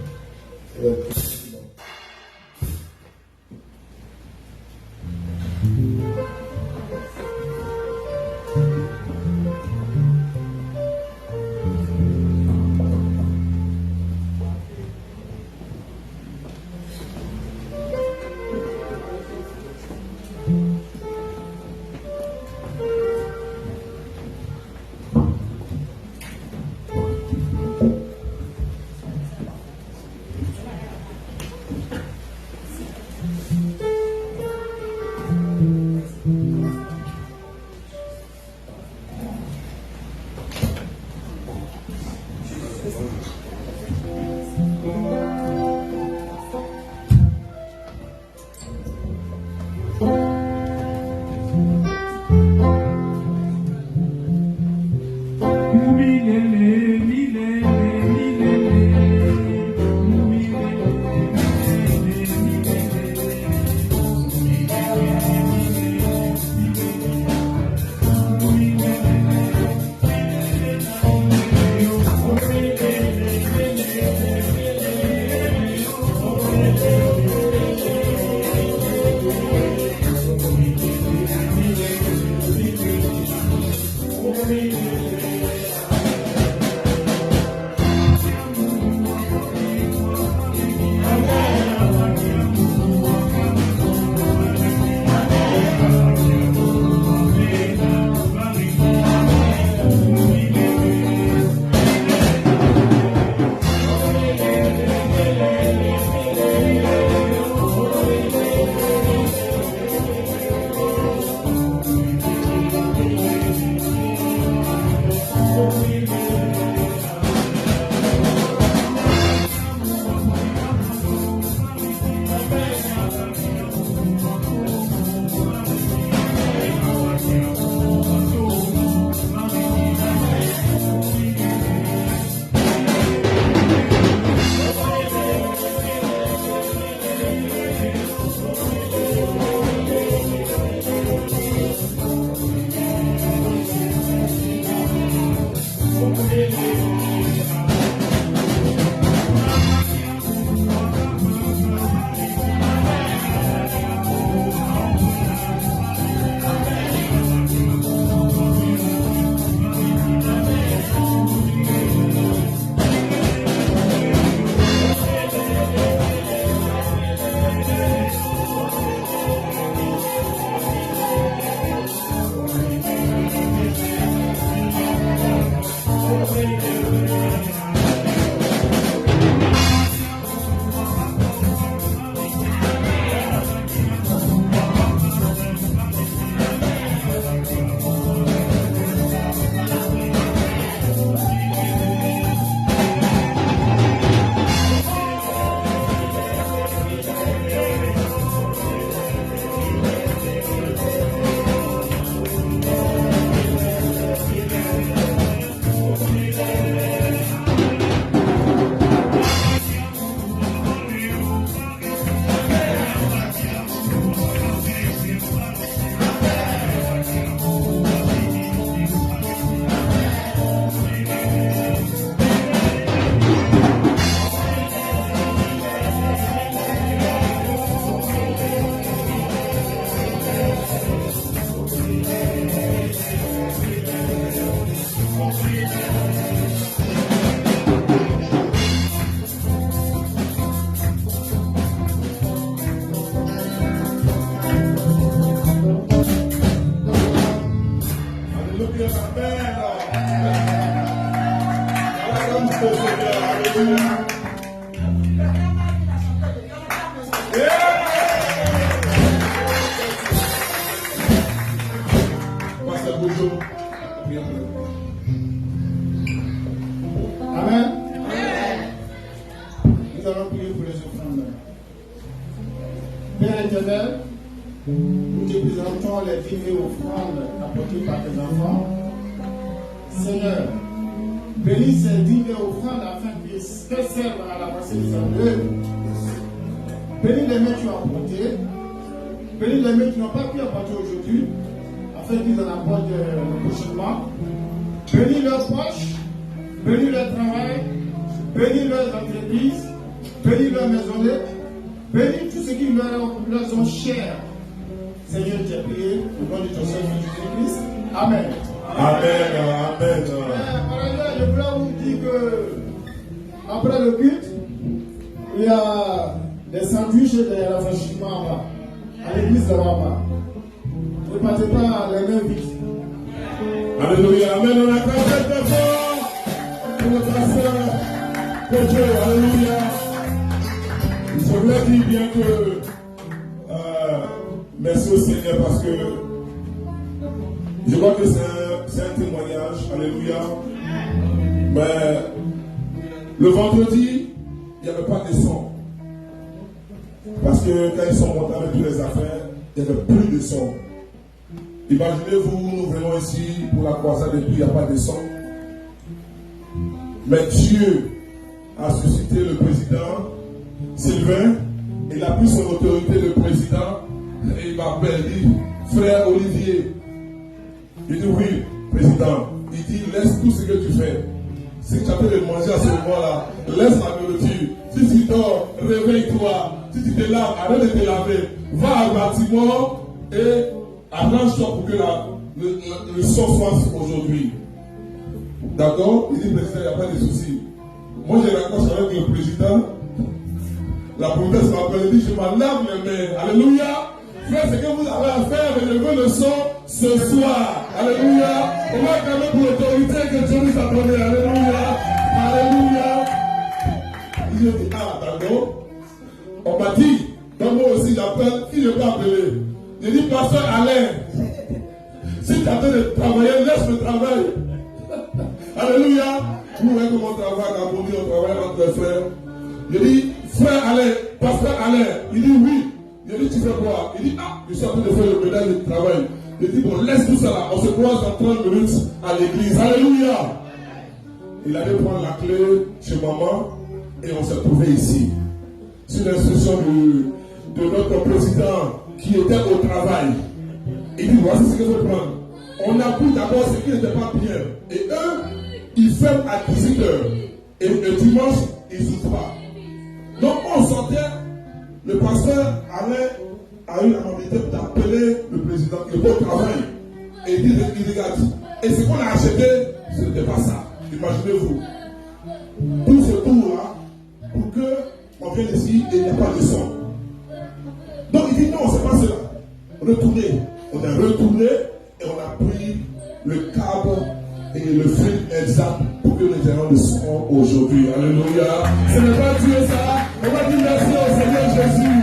Pasteur Bojo, prions pour nous. Amen. Nous allons prier pour les offrandes. Père éternel, nous te présentons les dignes offrandes apportées par tes enfants. Seigneur, bénis ces dignes offrandes afin qu'elles servent à l'avancée de sa œuvre. Bénis les mains qui ont apporté. Bénis les mains qui n'ont pas pu apporter aujourd'hui, afin qu'ils en apportent prochainement. Bénis leurs poches. Bénis leur travail, bénis leurs entreprises, bénis leurs maisonnettes, bénis tout ce qui leur sont chers. Seigneur, je t'ai prié au nom de ton Seigneur Jésus-Christ. Amen. Amen. Amen. Par ailleurs, je voulais vous dire que après le culte, il y a des sandwichs et des rafraîchissements à l'église de Rama. Ne partez pas les mains vides. Alléluia. Amen. On acclame très fort. Pour notre pasteur, pour Dieu, alléluia. Je voulais dire bien que merci au Seigneur parce que je vois que c'est un témoignage, alléluia. Mais le vendredi, il n'y avait pas de son. Parce que quand ils sont montés avec toutes les affaires, il n'y avait plus de son. Imaginez-vous, nous venons ici pour la croisade et puis il n'y a pas de son. Mais Dieu a suscité le président Sylvain, il a pris son autorité, le président, et il m'appelle, il dit, frère Olivier. Il dit, oui, président. Il dit, laisse tout ce que tu fais. Si tu as fait de manger à ce moment-là, laisse la nourriture. Si tu dors, réveille-toi. Si tu te laves, arrête de te laver. Va au bâtiment et arrange-toi pour que le son soit aujourd'hui. D'accord? Il dit, président, il n'y a pas de souci. Moi, j'ai raccroché avec le président. La promesse m'appelle, elle dit, je m'en lave les mains. Alléluia. Faites ce que vous avez à faire et levez le son ce soir. Alléluia. On va acclamer pour l'autorité que Dieu nous a donnée. Alléluia. Alléluia. Il dit, ah, d'accord. On m'a dit, donc moi aussi j'appelle, qui je peux appeler? Je dis, pasteur Alain, si tu as besoin de travailler, laisse le travail. Alléluia. Vous voyez comment on travaille à Gabouni, on travaille avec les frères. Je dis, frère Alain, pasteur Alain, il dit oui. Je dis, tu fais quoi? Il dit, ah, je suis en train de faire le ménage de travail. Je dis, bon, laisse tout ça là, on se croise dans 30 minutes à l'église. Alléluia. Il allait prendre la clé chez maman et on s'est trouvé ici. Sur l'instruction de notre président qui était au travail. Il dit, voici ce que je veux prendre. On a pris d'abord ce qui n'était pas bien. Et eux, ils ferment à 18h. Et le dimanche, ils n'ouvrent pas. Donc on sortait, le pasteur Alain a eu l'amabilité d'appeler le président qui est au travail. Et il dit, il regarde. Et ce qu'on a acheté, ce n'était pas ça. Imaginez-vous. Tout ce tour-là, pour qu'on vienne ici et il n'y a pas de son. Donc il dit, non, c'est pas cela. Retournez. On est retourné et on a pris le câble et le fil exact pour que nous ayons le son aujourd'hui. Alléluia. Ce n'est pas Dieu ça. On va dire merci au Seigneur Jésus.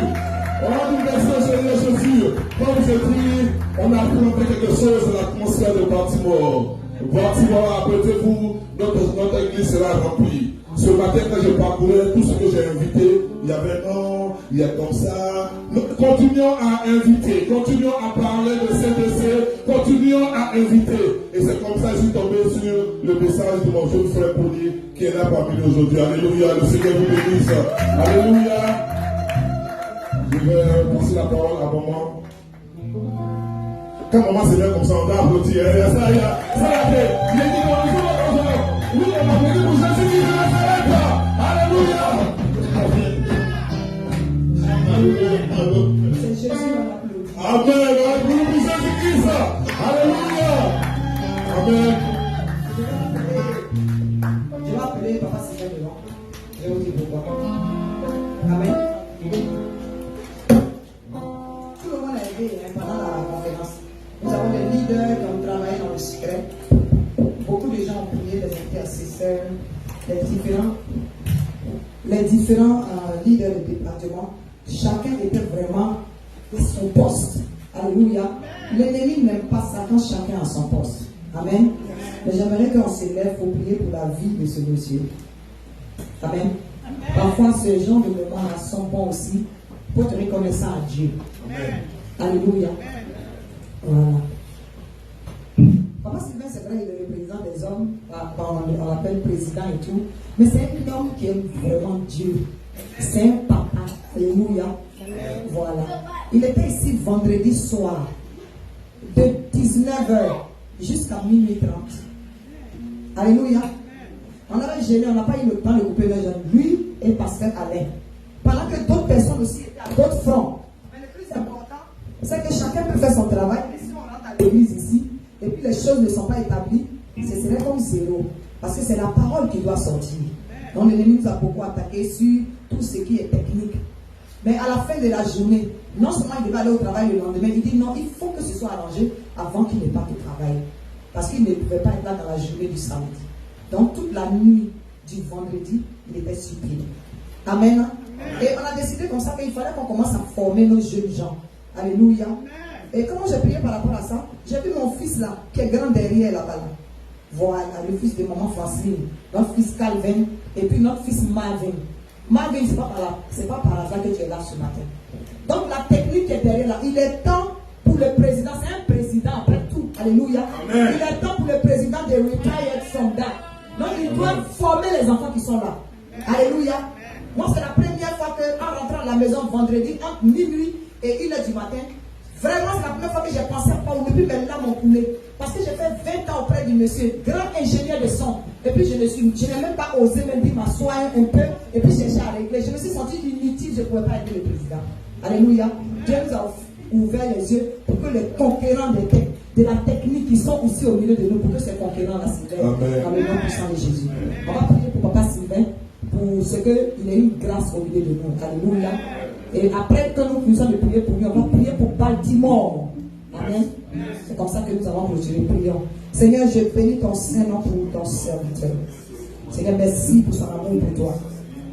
On va dire merci au Seigneur Jésus. Comme je dis, on a présenté quelque chose de l'atmosphère de Baltimore. Baltimore, apprêtez-vous, notre église sera remplie. Ce matin, quand je parcourais tout ce que j'ai invité, il y avait non, il y a comme ça. Continuons à inviter, continuons à parler de CDC, continuons à inviter. Et c'est comme ça que je suis tombé sur le message de mon jeune frère Poli qui est là parmi nous aujourd'hui. Alléluia, le Seigneur vous bénisse. Alléluia. Je vais passer la parole à maman. Quand maman se met comme ça, on va applaudir. Ça y est, ça y est. Il est dit qu'on est oui, on va applaudir pour Jésus qui ne s'arrête pas. Alléluia. C'est Jésus, on applaudit. Amen. Alléluia pour Jésus-Christ. Alléluia. Amen. Je vais appeler Papa Sylvain devant. Je vais vous dire pourquoi. Amen. Tout le monde est aidé pendant la conférence. Nous avons des leaders qui ont travaillé dans le secret. Beaucoup de gens ont prié, des intercesseurs, des différents les différents leaders de département, chacun était vraiment à son poste. Alléluia. L'ennemi n'aime pas ça quand chacun a son poste. Amen. Mais j'aimerais qu'on s'élève pour prier pour la vie de ce monsieur. Amen. Parfois, ce genre de moments sont bons aussi pour te reconnaître à Dieu. Amen. Alléluia. Voilà. Papa Sylvain, c'est vrai, il est le président des hommes. On l'appelle président et tout. Mais c'est un homme qui aime vraiment Dieu. C'est un papa. Alléluia. Voilà. Il était ici vendredi soir, de 19h jusqu'à minuit 30. Alléluia. On avait gêné, on n'a pas eu le temps de couper les jeunes. Lui et pasteur Alain. Pendant que d'autres personnes aussi étaient à d'autres fronts. Mais le plus important, c'est que chacun peut faire son travail. Et si on rentre à l'église ici, et puis les choses ne sont pas établies, ce serait comme zéro. Parce que c'est la parole qui doit sortir. Donc l'ennemi nous a beaucoup attaqué sur tout ce qui est technique. Mais à la fin de la journée, non seulement il devait aller au travail le lendemain, il dit non, il faut que ce soit arrangé avant qu'il n'ait pas de travail. Parce qu'il ne pouvait pas être là dans la journée du samedi. Donc toute la nuit du vendredi, il était sur pied. Amen. Et on a décidé comme ça qu'il fallait qu'on commence à former nos jeunes gens. Alléluia. Et comment j'ai prié par rapport à ça? J'ai vu mon fils là, qui est grand derrière là-bas. Là. Voilà, le fils de maman Francine, notre fils Calvin, et puis notre fils Marvin. Marvin, c'est pas par hasard que tu es là ce matin. Donc la technique qui est derrière là, il est temps pour le président, c'est un président après tout. Alléluia. Amen. Il est temps pour le président de retired from that. Donc il doit former les enfants qui sont là. Alléluia. Moi, c'est la première fois qu'en rentrant à la maison vendredi, entre minuit et 1h du matin, vraiment, c'est la première fois que j'ai pensé à Paul. Depuis mes larmes ont coulé. Parce que j'ai fait 20 ans auprès du monsieur, grand ingénieur de son. Et puis, je n'ai même pas osé même dire m'asseoir un peu. Et puis, j'ai cherché à régler. Je me suis senti inutile, je ne pouvais pas aider le président. Alléluia. Dieu nous a ouvert les yeux pour que les conquérants de la technique qui sont aussi au milieu de nous, pour que ces conquérants-là s'élèvent dans le nom puissant de Jésus. On va prier pour Papa Sylvain, pour ce qu'il ait une grâce au milieu de nous. Alléluia. Et après que nous finissons de prier pour lui, on va prier pour Baltimore. Amen. C'est comme ça que nous avons clôturé. Prions. Seigneur, je bénis ton Saint-Nom pour ton serviteur. Seigneur, merci pour son amour pour toi.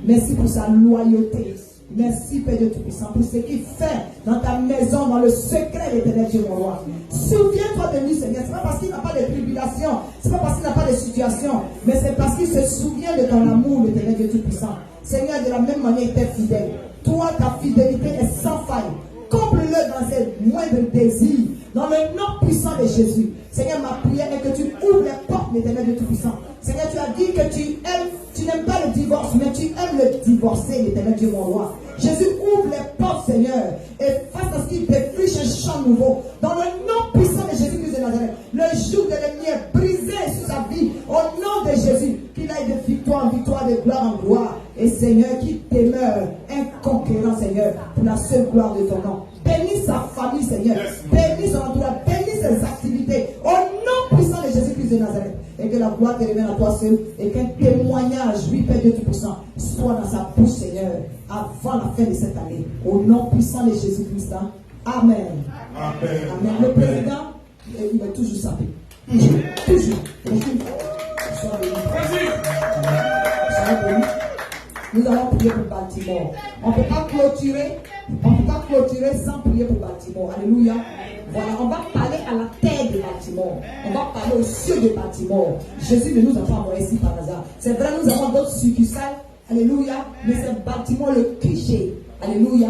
Merci pour sa loyauté. Merci, Père Dieu Tout-Puissant, pour ce qu'il fait dans ta maison, dans le secret de l'éternel Dieu, mon roi. Souviens-toi de lui, Seigneur. Ce n'est pas parce qu'il n'a pas de tribulation, ce n'est pas parce qu'il n'a pas de situation, mais c'est parce qu'il se souvient de ton amour, l'éternel Dieu Tout-Puissant. Seigneur, de la même manière, il est fidèle. Toi, ta fidélité est sans faille. Comble-le dans ses moindres désirs, dans le nom puissant de Jésus. Seigneur, ma prière est que tu ouvres les portes, l'éternel Dieu Tout-Puissant. Seigneur, tu as dit que tu n'aimes pas le divorce, mais tu aimes le divorcer, l'éternel Dieu, mon roi. Jésus, ouvre les portes, Seigneur, et fasse à ce qu'il défriche un champ nouveau. Dans le nom puissant de Jésus-Christ de Nazareth, le joug de l'ennemi est brisé sur sa vie, au nom de Jésus, qu'il aille de victoire en victoire, de gloire en gloire. Et Seigneur, qu'il demeure un conquérant, Seigneur, pour la seule gloire de ton nom. Bénis sa famille, Seigneur. Bénis son entourage, bénis ses activités, au nom puissant de Jésus-Christ de Nazareth. Et que la gloire te revienne à toi seul, et qu'un témoignage, oui, Père Dieu Tout-Puissant, soit dans sa bouche, Seigneur, avant la fin de cette année. Au nom puissant de Jésus-Christ. Amen. Amen. Amen. Le président, il est toujours sapé. Toujours. Sois béni. Nous allons prier pour Baltimore. On ne peut pas clôturer sans prier pour Baltimore. Alléluia. Voilà, on va parler à la terre de Baltimore. On va parler aux cieux de Baltimore. Jésus ne nous a pas envoyé ici par hasard. C'est vrai, nous avons d'autres succursales. Alléluia. Mais c'est Baltimore le cliché. Alléluia.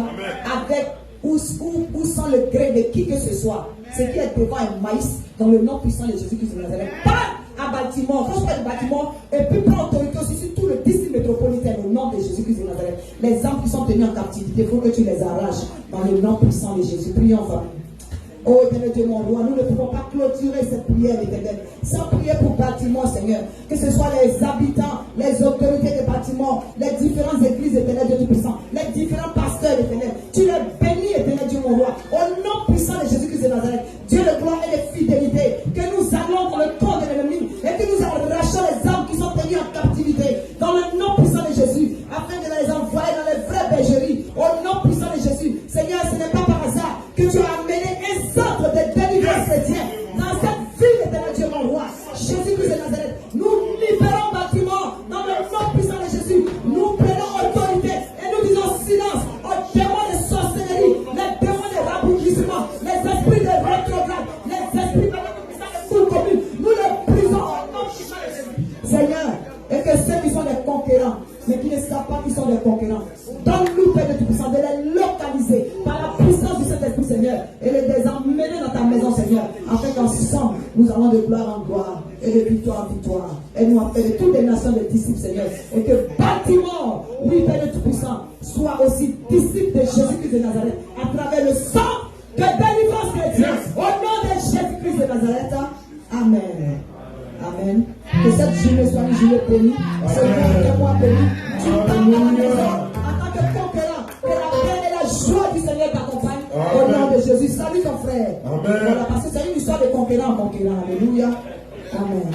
Avec ou sans le gré de qui que ce soit. Ce qui est devant un maïs dans le nom puissant de Jésus-Christ de Nazareth. Pas à Baltimore. Quand je parle de Baltimore, et puis prends autorité aussi sur tout le district métropolitain au nom de Jésus-Christ de Nazareth. Les âmes qui sont tenues en captivité, il faut que tu les arraches dans le nom puissant de Jésus. Prions, famille. Oh éternel Dieu, mon roi, nous ne pouvons pas clôturer cette prière éternelle sans prier pour Baltimore, Seigneur. Que ce soit les habitants, les autorités de Baltimore, les différentes églises éternelles Dieu Tout-Puissant, les différents pasteurs éternels. Tu les bénis, éternel Dieu, mon roi. Au nom puissant de Jésus-Christ de Nazareth, Dieu de gloire et de fidélité, que nous allons dans le corps de l'ennemi et que nous arrachons les âmes qui sont tenues en captivité dans le nom puissant de Jésus, afin de les envoyer dans les vraies bergeries. Au nom puissant de Jésus, Seigneur, ce n'est pas par hasard que tu as amené un centre de délivrance chrétien dans cette ville, éternel Dieu, mon roi. Jésus-Christ de Nazareth, nous libérons Baltimore dans le nom puissant de Jésus. Nous prenons autorité. Père Tout-Puissant, de les localiser par la puissance du Saint-Esprit, Seigneur, et de les emmener dans ta maison, Seigneur, afin qu'ensemble, nous allons de gloire en gloire et de victoire en victoire. Et nous appelons toutes les nations de disciples, Seigneur, et que Baltimore, oui, Père Tout-Puissant, soit aussi disciple de Jésus-Christ de Nazareth, à travers le sang de délivrance chrétienne, au nom de Jésus-Christ de Nazareth. Amen. Amen. Que cette journée soit une journée bénie. Ce mois béni. Tu pars dans la maison en tant que conquérant. Que la paix et la joie du Seigneur t'accompagnent. Au nom de Jésus. Salut ton frère. Amen. Voilà, parce que c'est une histoire de conquérant en conquérant. Alléluia. Amen.